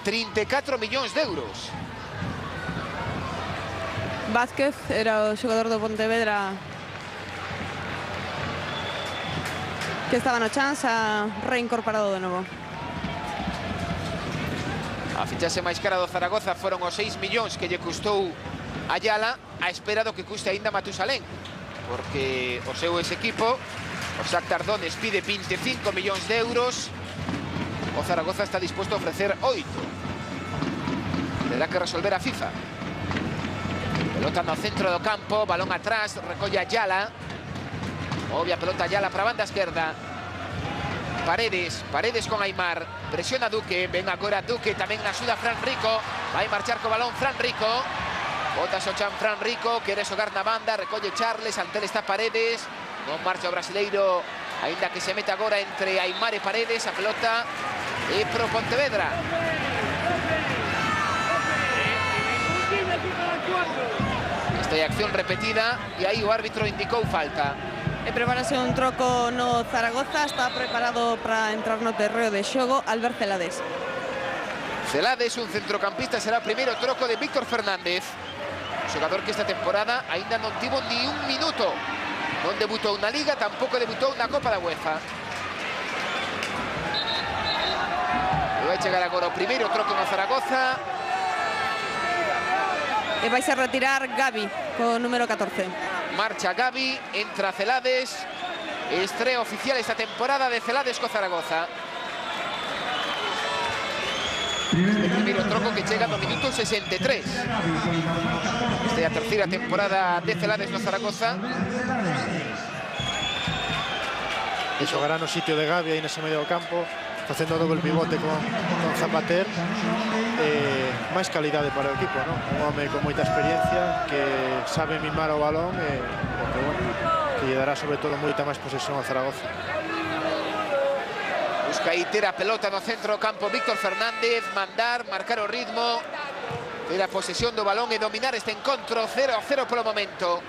34 millóns de euros. Vázquez era o xogador do Pontevedra que estaba no chance, reincorporado de novo. A fichaxe máis cara do Zaragoza foron os 6 millóns que lle custou Ayala, a espera do que custe aínda Matusalén, porque o seu ex-equipo, o Shakhtar Donetsk, pide 25 millóns de euros. O Zaragoza está disposto a ofrecer 8. Terá que resolver a FIFA. Pelota no centro do campo, balón atrás, recolle Ayala. Obvia pelota Ayala para a banda esquerda. Paredes con Aimar. Presiona Duque, ven agora Duque, tamén na axuda Fran Rico. Vai marchar co balón Fran Rico. Bota o chan Fran Rico, quere xogar na banda, recolle Charles, ante ele está Paredes. Non marcha o brasileiro, aínda que se mete agora entre Aimar e Paredes. A pelota e pro Pontevedra. Esta é a acción repetida e aí o árbitro indicou falta. E prepárase un troco no Zaragoza, está preparado para entrar no terreo de xogo Albert Celades. Celades, un centrocampista, será o primeiro troco de Víctor Fernández. Un xogador que esta temporada aínda non tivo ni un minuto. Non debutou na Liga, tampouco debutou na Copa da UEFA. E vai chegar agora o primeiro troco no Zaragoza. E vai se retirar Gavi, co número 14. Marcha Gavi, entra Celades. Estreo oficial esta temporada de Celades co Zaragoza. Este primeiro troco que chega no minuto 63. Esta é a terceira temporada de Celades no Zaragoza. E xogará no sitio de Gavi aí nese medio do campo, facendo doble pivote con Zapater. Máis calidade para o equipo, non? Un home con moita experiencia, que sabe mimar o balón e que, bueno, que lle dará sobre todo moita máis posesión ao Zaragoza. Busca aí ter a pelota no centro do campo Víctor Fernández, marcar o ritmo, ter a posesión do balón e dominar este encontro. 0-0 polo momento.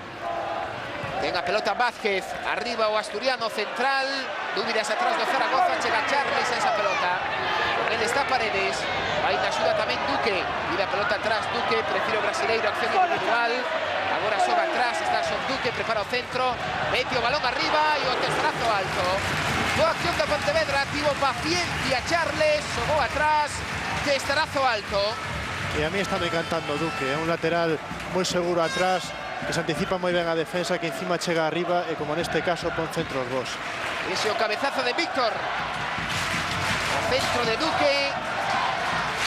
Ten a pelota Vázquez, arriba o asturiano central, dúbidas atrás do Zaragoza, chega Charles a esa pelota. Con ele está Paredes, vai na axuda tamén Duque, e a pelota atrás Duque, prefiro o brasileiro, acción individual. Agora xoga atrás, está Son Duque, prepara o centro, mete o balón arriba e o testarazo alto. Boa acción da Pontevedra, tivo paciencia Charles, xogou atrás, testarazo alto. E a mí está me encantando Duque, é un lateral moi seguro atrás, que se anticipa moi ben a defensa, que encima chega arriba e, como neste caso, pon centros vos. Ese o cabezazo de Víctor. O centro de Duque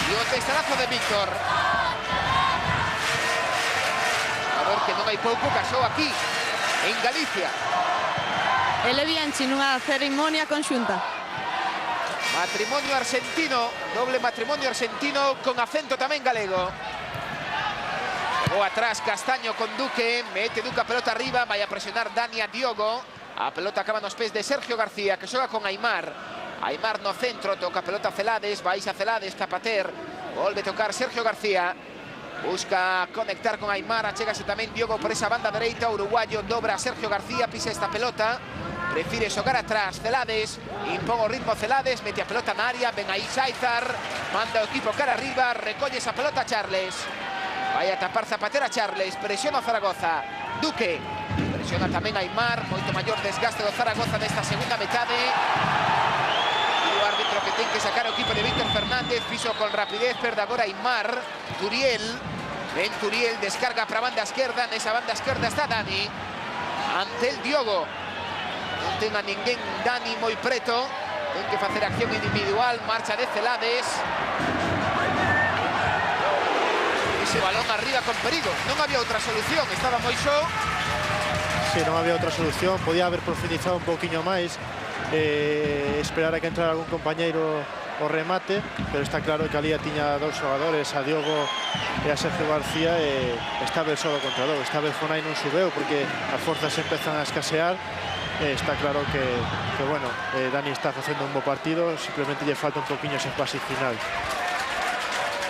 e o testarazo de Víctor. A ver que non hai pouco casou aquí, en Galicia. Ele Bianchi nunha cerimonia conxunta. Matrimonio argentino, doble matrimonio argentino con acento tamén galego. Chegou atrás Castaño con Duque, mete Duque a pelota arriba, vai a presionar Dani a Diogo. A pelota acaba nos pés de Sergio García, que xoga con Aimar. Aimar no centro, toca a pelota Celades, baixa Celades, Zapater. Volve a tocar Sergio García. Busca conectar con Aimar, achégase tamén Diogo por esa banda dereita. Uruguayo dobra a Sergio García, pisa esta pelota. Prefire xogar atrás Celades, impón o ritmo Celades, mete a pelota na área, ven aí Saizar, manda o equipo cara arriba, recolle esa pelota Charles. Vai a tapar Zapater a Charles, presiona o Zaragoza. Duque, presiona tamén Aimar, moito maior desgaste do Zaragoza nesta segunda metade. E o árbitro que ten que sacar o equipo de Víctor Fernández, piso con rapidez, perde agora Aimar. Turiel, ven Turiel, descarga para a banda esquerda, nesa banda esquerda está Dani. Ante el Diogo, non ten a ninguén Dani moi preto, ten que facer acción individual, marcha de Celades. Ese balón arriba con perigo, non había outra solución, estaba moi só. Sí, non había outra solución, podía haber profundizado un poquinho máis, esperar a que entrara algún compañeiro o remate, pero está claro que ali tiña dous xogadores, a Diogo e a Sergio García, e esta vez solo contra dous. Esta vez Fonai non subeu porque as forzas empezan a escasear, está claro que bueno, Dani está facendo un bo partido, simplemente lle falta un poquinho ese pase final.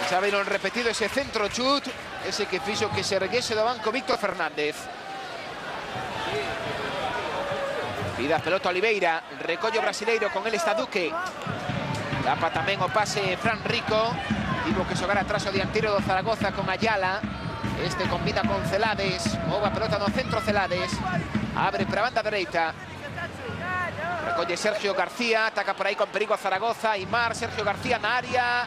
Xa viron repetido ese centro chut, ese que fixo que se erguese do banco Víctor Fernández. Pida pelota Oliveira, recolle o brasileiro, con el está Duque. Tapa tamén o pase Fran Rico. Tivo que xogar atrás o dianteiro do Zaragoza con Ayala. Este combina con Celades. Mova a pelota no centro Celades. Abre para a banda dereita. Recolle Sergio García. Ataca por aí con perigo a Zaragoza. Aimar, Sergio García na área.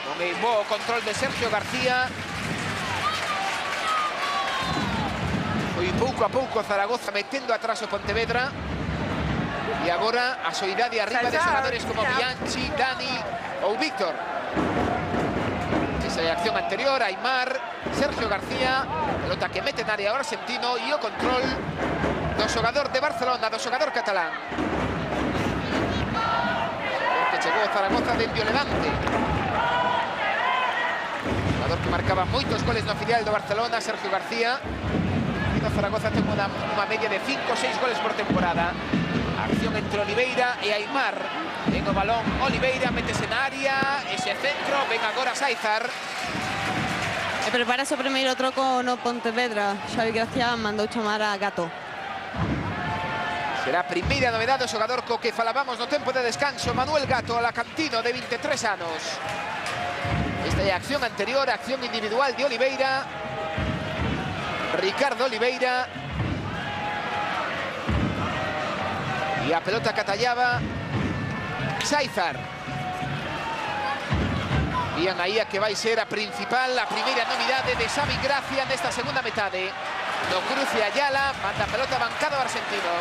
Non é bo control de Sergio García. Foi pouco a pouco Zaragoza metendo atrás o Pontevedra. E agora a soidade arriba de xogadores como Bianchi, Dani ou Víctor. Esa é a acción anterior, Aimar, Sergio García, pelota que mete na área o argentino e o control do xogador de Barcelona, do xogador catalán. Que chegou Zaragoza dende o Levante. Xogador que marcaba moitos goles no filial do Barcelona, Sergio García. E no Zaragoza ten unha media de 5 ou 6 goles por temporada. Acción entre Oliveira e Aimar. Ven o balón Oliveira, métese na área. Ese centro, ven agora Sáizar. E prepárase o primeiro troco no Pontevedra. Xavi Gracia mandou chamar a Gato. Será a primeira novedade do xogador co que falábamos no tempo de descanso, Manuel Gato, alacantino de 23 anos. Esta é a acción anterior, a acción individual de Oliveira. Ricardo Oliveira. E a pelota que atallaba Sáizar. Vían aí a que vai ser a principal, a primeira novidade de Xavi Gracia nesta segunda metade. No cruce Ayala, manda a pelota bancado argentino.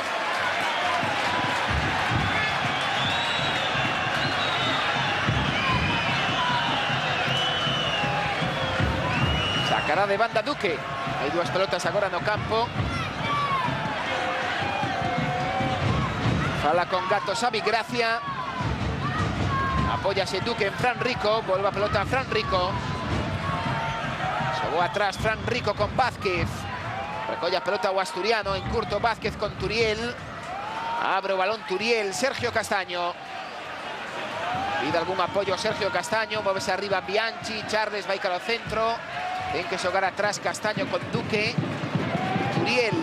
Sacará de banda Duque. Hai dúas pelotas agora no campo. Fala con Gato Xavi Gracia. Apóyase Duque en Fran Rico. Volve a pelota a Fran Rico. Xogou atrás Fran Rico con Vázquez. Recolle a pelota o asturiano. En curto Vázquez con Turiel. Abre o balón Turiel. Sergio Castaño. Pide algún apoio Sergio Castaño. Móvese arriba Bianchi. Charles vai cara ao centro. Ten que xogar atrás Castaño con Duque. Turiel.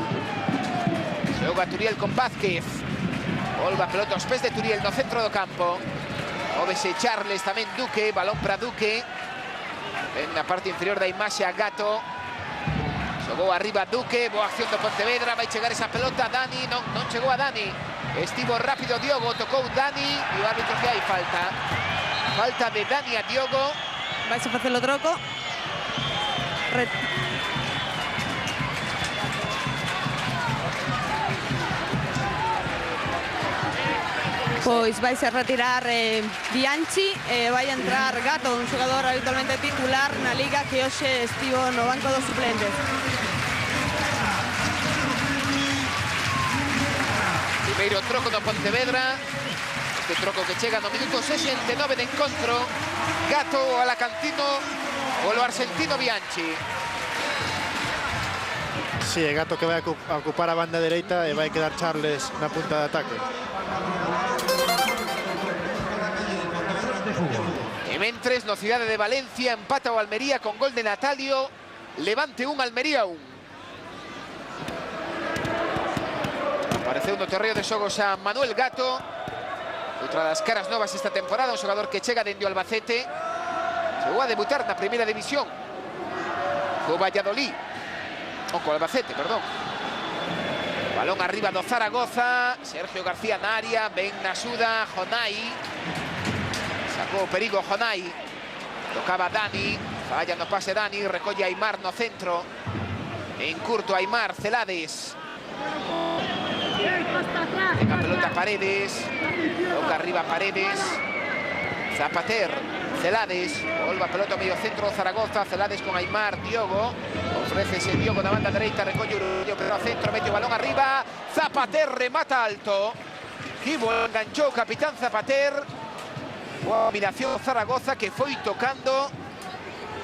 Xoga Turiel con Vázquez. Volve a pelota aos pés de Turiel no centro do campo. Móvese Charles, tamén Duque. Balón para Duque. En na parte inferior da imaxe a Gato. Xogou arriba Duque. Boa acción do Pontevedra. Vai chegar esa pelota. Dani. Non chegou a Dani. Estivo rápido Diogo. Tocou Dani. E o árbitro que hai falta. Falta de Dani a Diogo. Vai a facer o troco. Pois vai se retirar Bianchi e vai entrar Gato, un xogador habitualmente titular na Liga que hoxe estivo no banco dos suplentes. Primeiro troco do Pontevedra. Este troco que chega no minuto 69 de encontro. Gato o alacantino o lo argentino Bianchi. Sí, é Gato que vai a ocupar a banda dereita e vai quedar Charles na punta de ataque. E mentres no Cidade de Valencia empata o Almería con gol de Natalio. Levante 1, Almería 1. Apareceu no terreo de xogos a Manuel Gato. Outra das caras novas esta temporada, un xogador que chega dende o Albacete. Chegou a debutar na primeira división. Co Valladolid. O co Albacete, perdón. Balón arriba do Zaragoza. Sergio García na área. Ben na xuda. Jonai. Sacou o perigo Jonai. Tocaba Dani. Falla no pase Dani. Recolle Aimar no centro. En curto Aimar. Celades. Venga pelota Paredes. Toca arriba Paredes. Zapater. Celades. Volve a pelota medio centro Zaragoza. Celades con Aimar. Diogo. Ofrécese Diogo na banda dereita. Recolle Urullo. Pero a centro. Mete o balón arriba. Zapater remata alto. Que bo enganchou o capitán Zapater. Boa combinación Zaragoza que foi tocando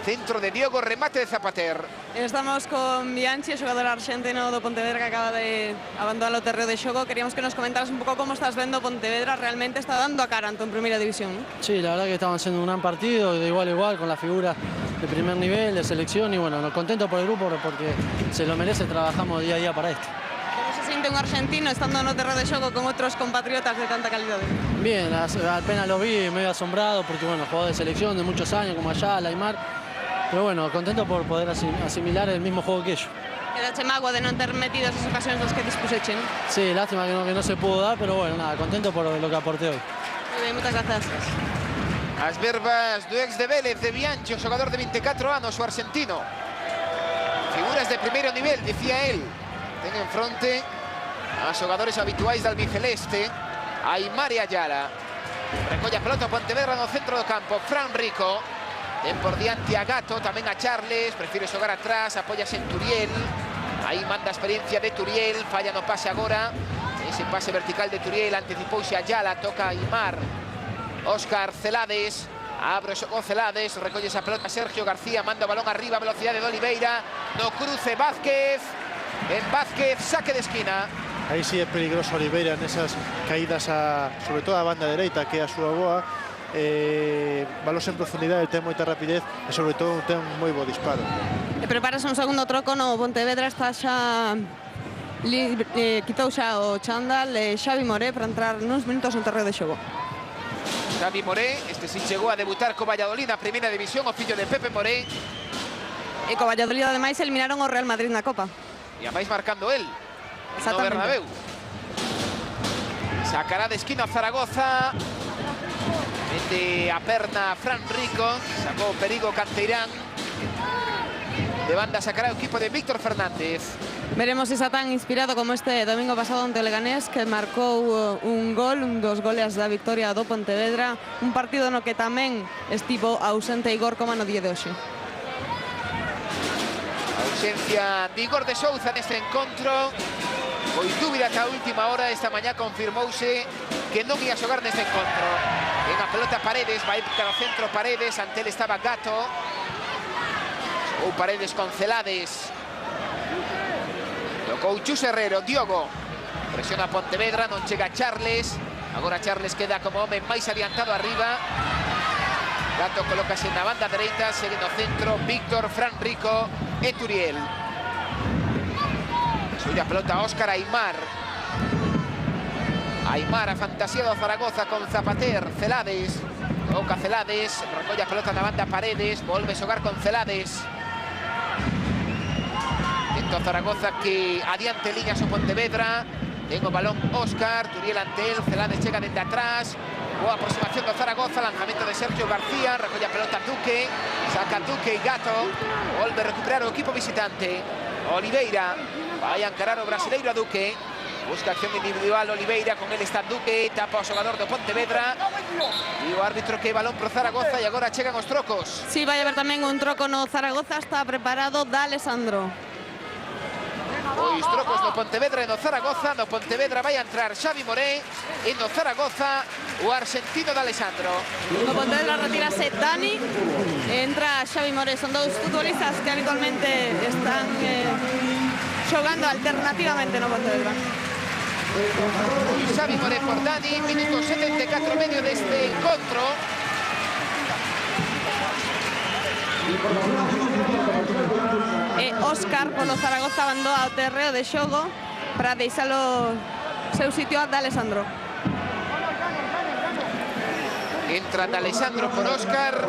Centro de Diogo, remate de Zapater. Estamos con Bianchi, xogador argentino do Pontevedra que acaba de abandonar o terreo de xogo. Queríamos que nos comentaras un pouco como estás vendo Pontevedra. Realmente está dando a cara ante en Primera División, ¿no? Sí, la verdad que estamos haciendo un gran partido, de igual a igual, con la figura de primer nivel, de selección, y bueno, contento por el grupo porque se lo merece, trabajamos día a día para esto. Como se siente un argentino estando no terreo de xogo con outros compatriotas de tanta calidad? Bien, apenas lo vi, medio asombrado porque bueno, jugador de selección de muchos años como Ayala, Aymar. Pero bueno, contento por poder asimilar el mismo juego que ellos. Quedache magua de non ter metido esas ocasiones nas que dispuseche, ¿no? Sí, lástima que no se pudo dar, pero bueno, nada, contento por lo que aporté hoy. Muy bien, muchas gracias. As verbas do ex de Vélez, de Bianchi, o xogador de 24 anos, o argentino. Figuras de primeiro nivel, dicía él. Ten en fronte a xogadores habituais da albiceleste, Aymar e Ayala. Recolle a pelota o Pontevedra no centro do campo, Fran Rico. Ten por diante a Gato, tamén a Charles, prefire xogar atrás, apóyase en Turiel. Aí manda a experiencia de Turiel, falla no pase agora. Ese pase vertical de Turiel, anticipouse a Ayala, toca a Aymar. Óscar Celades, abre o xogo Celades, recolle esa pelota Sergio García, manda o balón arriba, velocidade de Oliveira. No cruce Vázquez, en Vázquez, saque de esquina. Aí sí é peligroso Oliveira nesas caídas sobre todo a banda dereita, que é a súa boa. Balos en profundidade, ten moita rapidez e sobre todo ten un moi bo disparo. E preparas un segundo troco no Pontevedra, está xa quitou xa o chándal Xavi Moré para entrar nuns minutos no terreo de xogo. Xavi Moré, este sí chegou a debutar co Valladolid na Primeira División, o fillo de Pepe Moré. E co Valladolid ademais eliminaron o Real Madrid na Copa. E a máis marcando él, no Bernabéu. Sacará de esquina a Zaragoza. Mete a perna Fran Rico, sacou Perigo Canteirán. De banda sacará o equipo de Víctor Fernández. Veremos si está tan inspirado como este domingo pasado ante o Leganés, que marcou un gol, un dos goles da victoria do Pontevedra. Un partido no que tamén estivo ausente Igor Coma no día de hoxe. Ausencia de Igor de Souza neste encontro. Foi dúbida ata a última hora, esta mañá confirmouse que non ia xogar neste encontro. En a pelota Paredes, vai cara ao centro Paredes, ante ele estaba Gato. Xogou Paredes con Celades. Tocou Chus Herrero, Diogo. Presiona Pontevedra, non chega Charles. Agora Charles queda como home máis adiantado arriba. Gato colócase na banda dereita, segue no centro Víctor, Fran Rico e Turiel. Sube a pelota Óscar Aymar. Aymar, a fantasía do Zaragoza con Zapater, Celades. Toca Celades, recolle a pelota na banda Paredes, volve a xogar con Celades. Tento Zaragoza que adiante liñas o Pontevedra. Ten o balón Óscar, Turiel ante él, Celades chega dende atrás. Boa aproximación do Zaragoza, lanzamento de Sergio García, recolle a pelota Duque, saca Duque e Gato. Volve a recuperar o equipo visitante. Oliveira, vai a encarar o brasileiro a Duque. Busca acción individual Oliveira, con él está Duque, tapa o xogador do Pontevedra. E o árbitro que balón pro Zaragoza e agora chegan os trocos. Si, vai haber tamén un troco no Zaragoza, está preparado D'Alessandro. Os trocos no Pontevedra e no Zaragoza. No Pontevedra vai a entrar Xavi Moré e no Zaragoza o argentino D'Alessandro. No Pontevedra retirase Dani, entra Xavi Moré. Son dous futbolistas que habitualmente están xogando alternativamente no Pontevedra. Xavi Moré por Dani, minuto 74 medio deste encontro. E Óscar polo Zaragoza abandoa o terreo de xogo para deixalo seu sitio a D'Alessandro. Entra D'Alessandro por Óscar,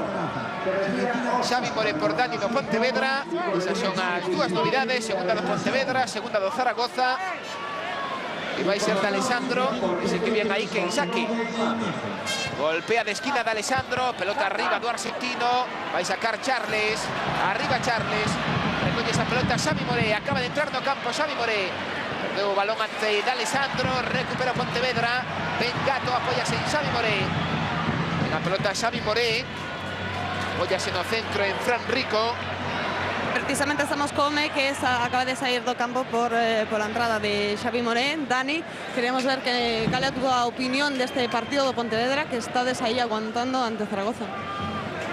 Xavi Moré por Dani do Pontevedra. Esas son as dúas novidades, segunda do Pontevedra, segunda do Zaragoza. E vai ser D'Alessandro, ese que viene aí que saque. Golpea de esquina D'Alessandro, pelota arriba do argentino, vai sacar Charles, arriba Charles, recolle esa pelota Xavi Moré, acaba de entrar no campo Xavi Moré. Perdeu o balón ante D'Alessandro, recupera Pontevedra, Ben Gato, apóyase en Xavi Moré. En a pelota Xavi Moré, apóyase no centro en Fran Rico. Precisamente estamos con Ome, que acaba de sair do campo por la entrada de Xavi Moré. Dani, queríamos ver cal é a túa opinión deste partido do Pontevedra, que estades aí aguantando ante Zaragoza.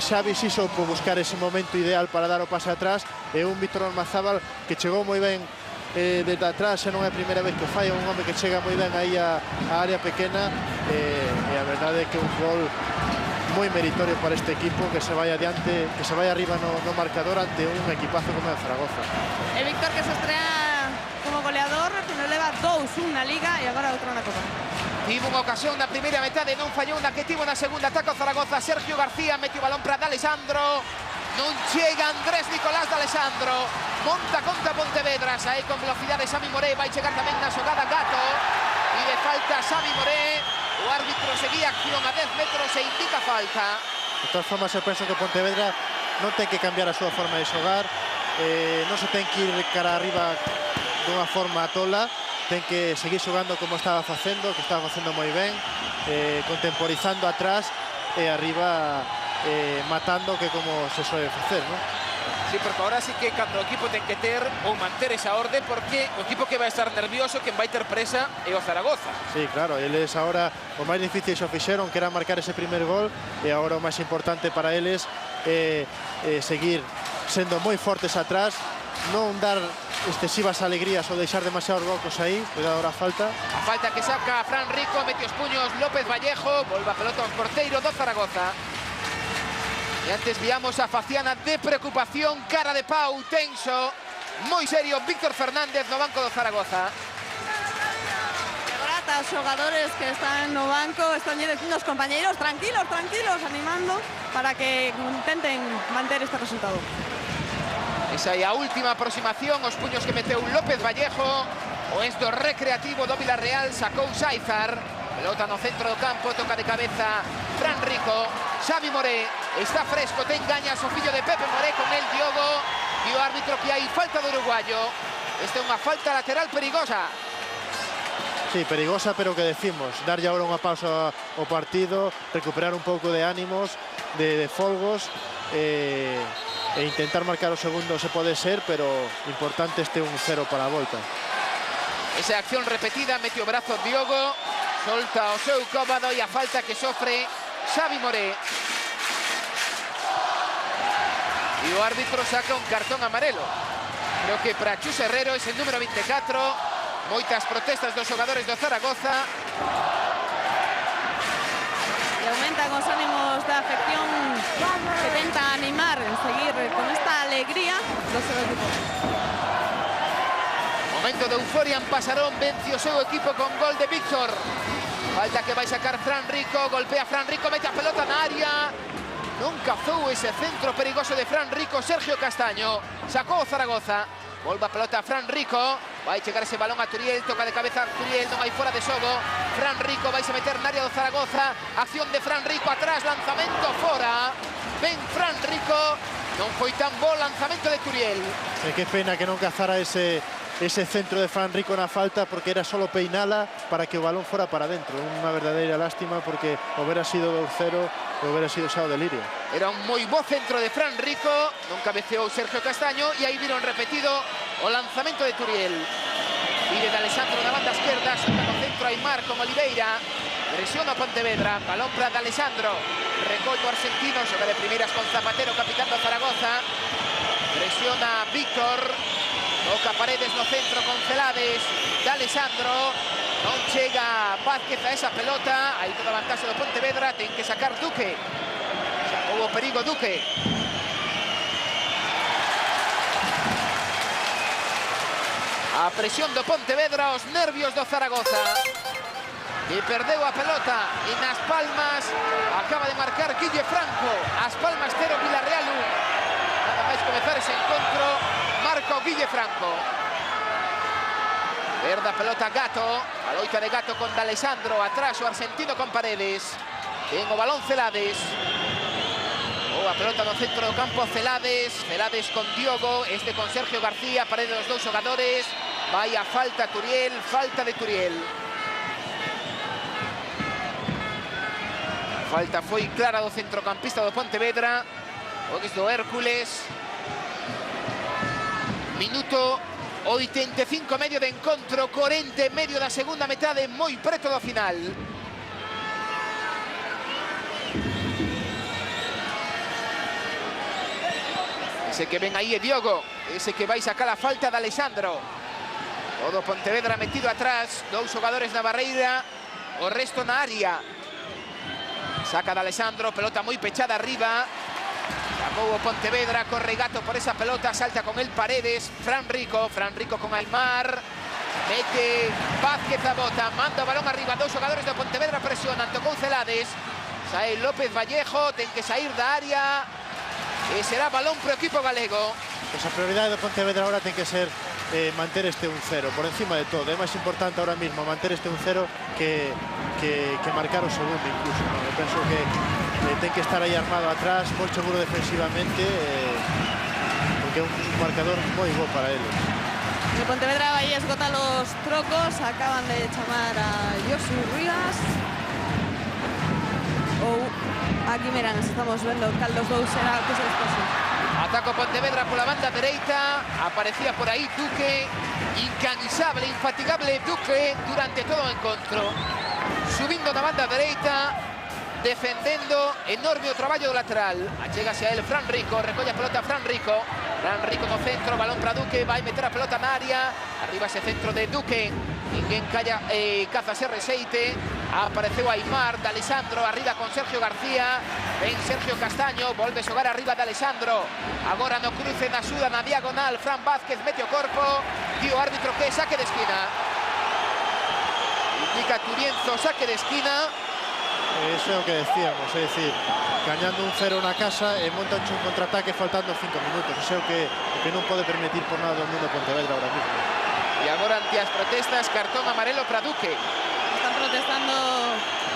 Xavi si soupo buscar ese momento ideal para dar o pase atrás, e un Víctor Ormazábal que chegou moi ben desde atrás, e non é a primeira vez que falla, un home que chega moi ben aí a área pequena, e a verdade é que un gol moi meritorio para este equipo, que se vai adiante, que se vai arriba no marcador ante un equipazo como é Zaragoza. El Víctor que se estrena como goleador, que leva 2-1 na Liga e agora outro na Copa. Tivo unha ocasión na primeira metade, non fallou na que tivo na segunda. Ataca o Zaragoza, Sergio García mete o balón para D'Alessandro, non chega Andrés Nicolás D'Alessandro, monta contra Pontevedra, sae con velocidade Sami Moré, vai chegar tamén na xogada Gato, e de falta Sami Moré, o árbitro seguía acción a 10 metros e indica falta. De todas formas, eu penso que Pontevedra non ten que cambiar a súa forma de xogar, non se ten que ir cara arriba dunha forma tola, ten que seguir xogando como estaba facendo, que estaba facendo moi ben, contemporizando atrás e arriba matando, que como se suele facer, non? Sí, porque ahora sí que cando o equipo ten que ter ou manter esa orde, porque o equipo que vai estar nervioso, quen vai ter presa é o Zaragoza. Sí, claro, eles agora o máis difícil xo fixeron, que era marcar ese primer gol, e agora o máis importante para eles é seguir sendo moi fortes atrás, non dar excesivas alegrías ou deixar demasiados gocos aí. Cuidado ahora a falta. A falta que saca Fran Rico, mete os puños López Vallejo, volve a pelota aos porteiro do Zaragoza. E antes viamos a faciana de preocupación, cara de pau, tenso, moi serio, Víctor Fernández no banco do Zaragoza. Os xogadores que están no banco están dicindo aos compañeiros tranquilos, tranquilos, animando para que intenten manter este resultado. Esa é a última aproximación, os puños que meteu López Vallejo, o ex do Recreativo do Villarreal, sacou Saizar, pelota no centro do campo, toca de cabeza Fran Rico, Xavi Moré, está fresco, ten gañas o fillo de Pepe Moré, con el Diogo, e o árbitro que hai falta do uruguayo. Esta é unha falta lateral perigosa. Sí, perigosa, pero que decimos, darlle agora unha pausa ao partido, recuperar un pouco de ánimos, de folgos, e intentar marcar o segundo se pode ser, pero importante este 1-0 para a volta. Esa acción repetida, mete o brazo Diogo, solta o seu cómodo e a falta que sofre Xavi Moré. E o árbitro saca un cartón amarelo. Creo que para Chus Herrero es el número 24. Moitas protestas dos xogadores do Zaragoza. E aumentan os ánimos da afección que tenta animar e seguir con esta alegría do seu equipo. Momento de euforia en Pasarón, vence o seu equipo con gol de Víctor. Falta que vai sacar Fran Rico, golpea Fran Rico, mete a pelota na área. Non cazou ese centro perigoso de Fran Rico, Sergio Castaño. Sacou o Zaragoza. Volve a pelota a Fran Rico, vai chegar ese balón a Turiel, toca de cabeza a Turiel, non hai fora de xogo. Fran Rico vai se meter na área do Zaragoza, acción de Fran Rico atrás, lanzamento fora. Ben Fran Rico, non foi tan bo lanzamento de Turiel. Que pena que non cazara ese centro de Fran Rico na falta, porque era solo peinala para que o balón fora para dentro. Unha verdadeira lástima, porque houbera sido 2-0 e houbera sido xa o delirio. Era un moi bo centro de Fran Rico, non cabeceou Sergio Castaño, e aí viron repetido o lanzamento de Turiel. Pide de Alessandro na banda esquerda, salta no centro Aimar con Oliveira, presiona Pontevedra, balón para de Alessandro, recolle o argentino, xoga de primeiras con Zapatero, capitán do Zaragoza, presiona Víctor, toca Paredes no centro con Celades, de Alessandro, non chega Vázquez a esa pelota, aí toda a vantaxe do Pontevedra, ten que sacar Duque, houve perigo Duque. A presión do Pontevedra, os nervios do Zaragoza, que perdeu a pelota e nas palmas acaba de marcar Guille Franco. As Palmas 0, Villarreal 1. Nada máis comezar ese encontro, marca o Guille Franco. Perde a pelota Gato, a loita de Gato con D'Alessandro, atrás o argentino con Paredes. Ten o balón Celades. A pelota no centro do campo, Celades con Diogo, este con Sergio García, Paredes dos dous xogadores. Vai a falta Turiel, falta de Turiel. Falta foi clara do centrocampista do Pontevedra, o ex do Hércules. Minuto 85 medio de encontro, 40 medio da segunda metade, moi preto do final. Ese que ven aí é Diogo. Ese que vai sacar a falta de Alexandro. Todo Pontevedra metido atrás. 2 xogadores na barreira. O resto na área. Saca de Alexandro. Pelota moi pechada arriba. Sacou o Pontevedra. Corre Gato por esa pelota. Salta con el Paredes. Fran Rico con Aimar. Mete Vázquez a bota. Manda o balón arriba. 2 xogadores do Pontevedra presionan. Tocou Celades. Sae López Vallejo. Ten que sair da área. E será balón pro equipo galego. Pues a prioridade do Pontevedra ahora ten que ser manter este 1-0 por encima de todo. É máis importante ahora mismo manter este 1-0 que marcar o segundo incluso, ¿no? Eu penso que ten que estar aí armado atrás, moi seguro defensivamente, porque é un marcador moi bo para eles. El Pontevedra vai esgotar os trocos. Acaban de chamar a Josu Rivas. Ou a Guimerans, estamos vendo cal dos dous será o que se desposa. Ataco Pontevedra pola banda dereita. Aparecía por aí Duque. Incansable, infatigable Duque durante todo o encontro. Subindo na banda dereita. Defendendo. Enorme o traballo do lateral. Achégase a él Fran Rico. Recolle a pelota Fran Rico. Fran Rico no centro. Balón para Duque. Vai meter a pelota na área. Arriba ese centro de Duque. Ninguén caza ese reseite. Apareceu Aimar de Alexandro. Arriba con Sergio García. Ven Sergio Castaño. Volve xogar arriba de Alexandro. Agora no cruce na suda na diagonal. Fran Vázquez mete o corpo. Dio árbitro que saque de esquina. Indica Turienzo saque de esquina. Eso é o que decíamos, é dicir, gañando 1-0 na casa e montan un contraataque faltando 5 minutos. Eso é o que non pode permitir por nada do mundo Pontevedra ahora mismo. E agora ante as protestas, cartón amarelo para Duque. Están protestando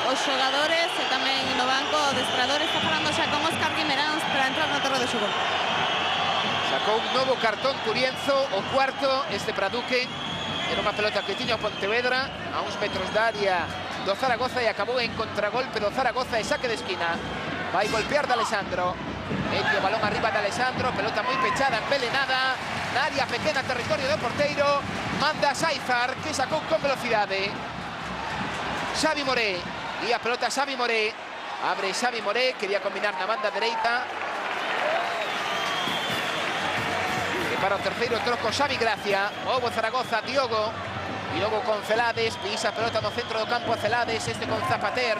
os xogadores e tamén no banco o adestrador está falando xa con Óscar Guimerans para entrar no terreno de xogo. Sacou un novo cartón Turienzo, o cuarto, este para Duque. Era unha pelota que tiña o Pontevedra a uns metros da área do Zaragoza e acabou en contragolpe do Zaragoza e saque de esquina. Vai golpear de Alexandro. Mete o balón arriba de Alexandro, pelota moi pechada, envelenada, na área pequena, territorio do porteiro. Manda Saizar, que sacou con velocidade. Xavi Moré, e a pelota Xavi Moré. Abre Xavi Moré, quería combinar na banda dereita. E para o terceiro troco Xavi Gracia. Ovo Zaragoza, Diogo. E logo con Celades, pisa a pelota no centro do campo a Celades, este con Zapater.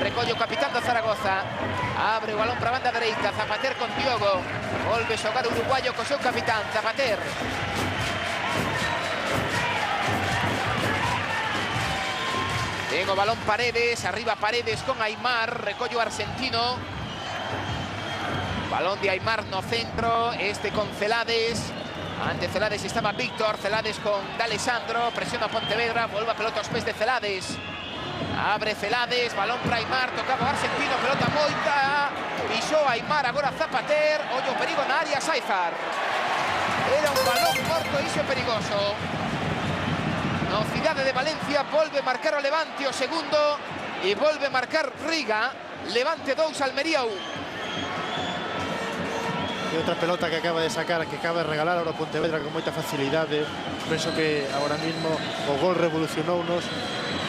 Recolle o capitán do Zaragoza. Abre o balón para a banda dereita, Zapater con Diogo. Volve xogar o uruguayo co seu capitán, Zapater. Ten o balón Paredes, arriba Paredes con Aimar, recolle o argentino. Balón de Aimar no centro, este con Celades. Ante Celades estaba Víctor, Celades con D'Alessandro, presiona Pontevedra, vuelve a pelota aos pés de Celades. Abre Celades, balón para Aimar, tocaba o argentino, pelota moita. Pisou Aimar, agora Zapater, ollo o perigo na área, Saizar. Era un balón corto e iso é perigoso. No Cidade de Valencia volve marcar o Levante o segundo e volve marcar Riga. Levante 2, Almería 1. E outra pelota que acaba de sacar, que acaba de regalar ahora Pontevedra con moita facilidade. Penso que agora mismo o gol revolucionounos,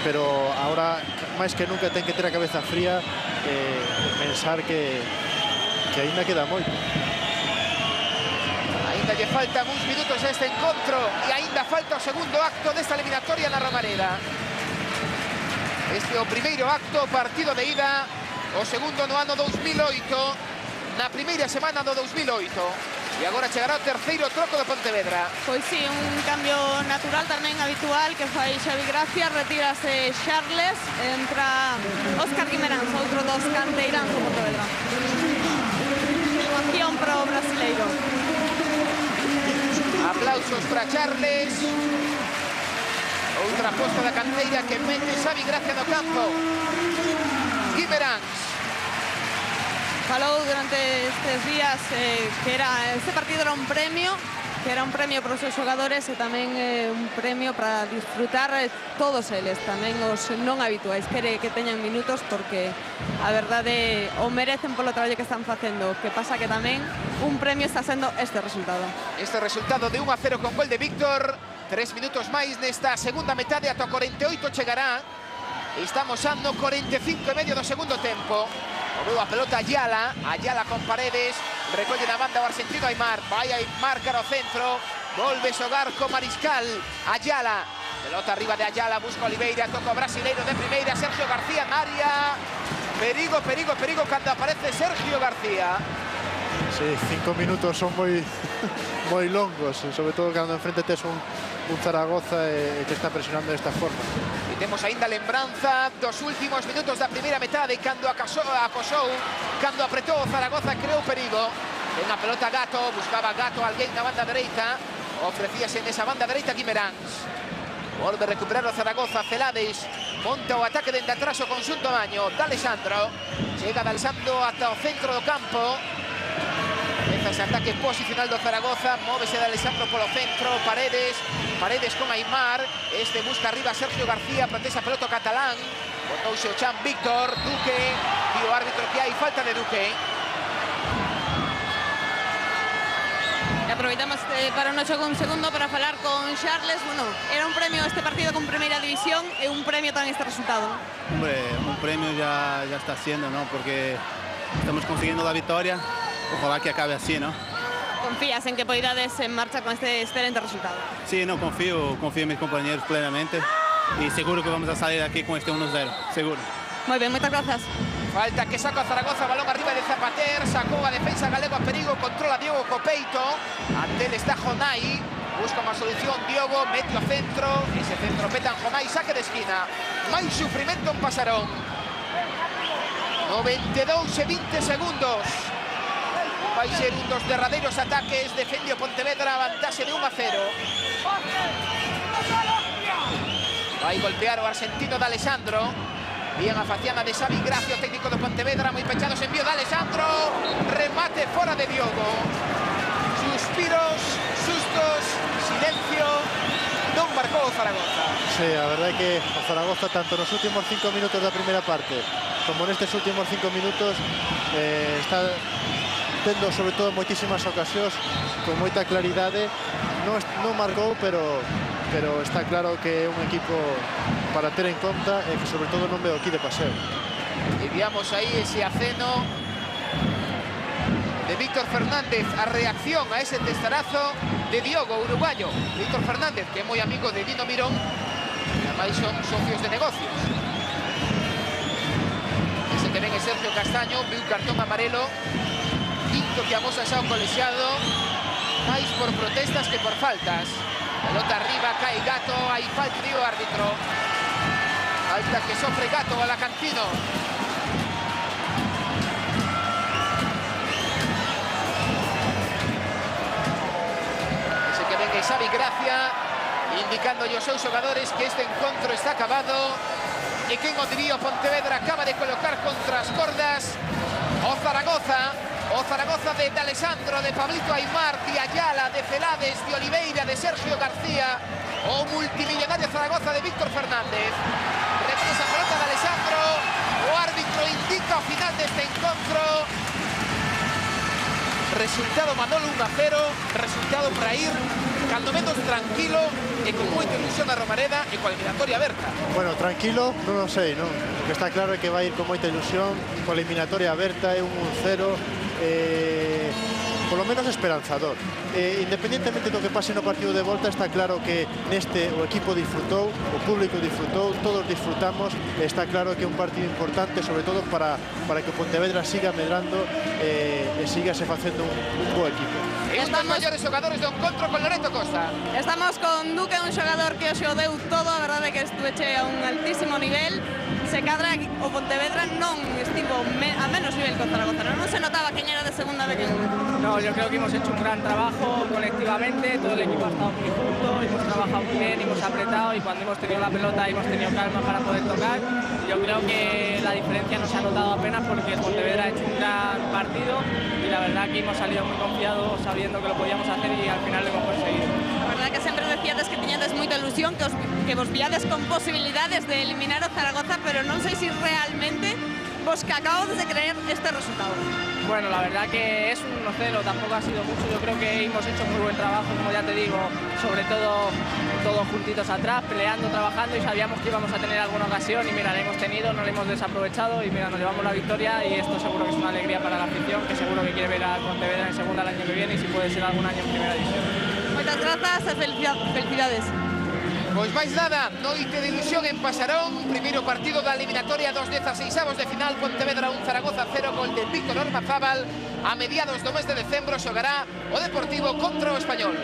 pero agora máis que nunca ten que ter a cabeza fría e pensar que aínda queda moito. Aínda lle faltan uns minutos a este encontro e aínda falta o segundo acto desta eliminatoria na Romareda. Este é o primeiro acto, partido de ida, o segundo no ano 2008. Na primeira semana do 2008 e agora chegará o terceiro troco de Pontevedra. Pois sí, un cambio natural tamén habitual que fai Xavi Gracia, retírase Charles, entra Óscar Guimerans, outro dos canteiráns do Pontevedra. Opción pro brasileiro. Aplausos para Charles. Outra posta da canteira que mete Xavi Gracia no campo. Guimerans. Falou durante estes días que este partido era un premio, para os seus xogadores e tamén un premio para disfrutar todos eles, tamén os non habituais. Quere que teñan minutos porque a verdade o merecen polo traballo que están facendo. Que pasa que tamén un premio está sendo este resultado. Este resultado de 1-0 con gol de Víctor. 3 minutos máis nesta segunda metade, ata 48 chegará. Estamos xa no 45 e medio do segundo tempo. Moveu a pelota Ayala con Paredes, recolle na banda o argentino Aimar. Vai Aimar cara ao centro. Volve xogar co Mariscal. Ayala. Pelota arriba de Ayala, busca Oliveira, toca o brasileiro de primeira, Sergio García en área. Perigo, perigo, perigo cando aparece Sergio García. Sí, 5 minutos son moi longos, sobre todo cando enfrente tes un Zaragoza que está presionando desta forma. E temos aínda lembranza dos últimos minutos da primeira metade cando acosou, cando apretou o Zaragoza, creou perigo. En a pelota Gato, buscaba Gato alguén na banda dereita, ofrecíase nesa banda dereita Guimeráns. Volve a recuperar o Zaragoza, Celades, monta o ataque dende atrás o conxunto Maño, D'Alessandro, chega D'Alessandro ata o centro do campo. Comeza ese ataque posicional do Zaragoza, móvese D'Alessandro polo centro, Paredes con Aimar, este busca arriba Sergio García, protexe a pelota catalán, botouse o chan Víctor, Duque, e o árbitro que hai falta de Duque. Aproveitamos para un segundo para falar con Charles. Bueno, era un premio este partido con Primera División e un premio también este resultado. Hombre, un premio ya está siendo, ¿no? Porque estamos consiguiendo la victoria. Ojalá que acabe así, ¿no? ¿Confías en que podades en marcha con este excelente resultado? Sí, no, confío en mis compañeros plenamente y seguro que vamos a salir aquí con este 1-0, seguro. Muy bien, muchas gracias. Falta que saca Zaragoza, balón arriba de Zapater, sacou a defensa galego a perigo, controla Diogo Copeito, ante él está Jonai, busca unha solución Diogo, mete o centro, ese centro peta en Jonai, saque de esquina, máis sufrimento en Pasarón. 92 e 20 segundos. Vai ser un dos derradeiros ataques, defende o Pontevedra, vantaxe de 1-0. Vai golpear o argentino D'Alessandro. Bien a faciana de Xavi Gracia, o técnico do Pontevedra, moi pechados, envío de Alessandro, remate fora de Diogo. Suspiros, sustos, silencio, non marcou o Zaragoza. Sí, a verdade é que o Zaragoza, tanto nos últimos 5 minutos da primeira parte como nestes últimos 5 minutos, está tendo sobre todo moitísimas ocasións con moita claridade. Non marcou, pero está claro que é un equipo para ter en conta e que sobre todo non veo aquí de paseo. E viamos aí ese aceno de Víctor Fernández, a reacción a ese testarazo de Diogo, uruguayo. Víctor Fernández, que é moi amigo de Dino Mirón, e ademais son socios de negocios. Ese que ven é Sergio Castaño, viu cartón amarelo, quinto que amosa xa o colexiado, máis por protestas que por faltas. Pelota arriba, cae Gato, aí falta o árbitro. Falta que sofre Gato al Alacantino. Ese que venga Xavi Gracia, indicando aos seus xogadores que este encontro está acabado. E quen o diría, o Pontevedra acaba de colocar contra as cordas o Zaragoza. O Zaragoza de D'Alessandro, de Pablito Aimar, de Ayala, de Celades, de Oliveira, de Sergio García. O multimillonario Zaragoza de Víctor Fernández. Regresa a pelota de Alessandro. O árbitro indica o final deste encontro. Resultado Manolo 1-0. Resultado para ir cando menos tranquilo e con moita ilusión a Romareda e coa eliminatoria aberta. Bueno, tranquilo, non o sei, non? O que está claro é que vai ir con moita ilusión, coa eliminatoria aberta, é un 1-0, polo menos esperanzador. Independentemente do que pase no partido de volta, está claro que neste o equipo disfrutou, o público disfrutou, todos disfrutamos, está claro que é un partido importante, sobre todo para que o Pontevedra siga medrando e sigase facendo un bo equipo. E un dos maiores xogadores do encontro con Loreto Costa. Estamos con Duque, un xogador que hoxe o deu todo, a verdade que estuveche a un altísimo nivel. Se cadra o Pontevedra non estivo a menos nivel con Zaragoza, non se notaba quen era de segunda de quen. No, yo creo que hemos hecho un gran trabajo colectivamente, todo el equipo ha estado muy junto, hemos trabajado muy bien, hemos apretado y cuando hemos tenido la pelota hemos tenido calma para poder tocar. Yo creo que la diferencia no se ha notado apenas porque el Pontevedra ha hecho un gran partido y la verdad que hemos salido muy confiados sabiendo que lo podíamos hacer y al final lo hemos conseguido. La verdad que sempre decíades que tiñades moita ilusión, que vos viades con posibilidades de eliminar o Zaragoza, pero non sei se realmente vos que acabades de creer este resultado. Bueno, la verdad que es un 1-0, tampoco ha sido mucho, yo creo que hemos hecho muy buen trabajo, como ya te digo, sobre todo todos juntitos atrás, peleando, trabajando, y sabíamos que íbamos a tener alguna ocasión, y mira, la hemos tenido, no la hemos desaprovechado, y mira, nos llevamos la victoria, y esto seguro que es una alegría para la afición, que seguro que quiere ver a Pontevedra en segunda el año que viene, y si puede ser algún año en primera división. Moitas grazas e felicidades. Pois máis nada, noite de ilusión en Pasarón, primeiro partido da eliminatoria dos 16avos de final, Pontevedra 1, Zaragoza 0, gol de Víctor Ormazábal. A mediados do mes de decembro xogará o Deportivo contra o Español.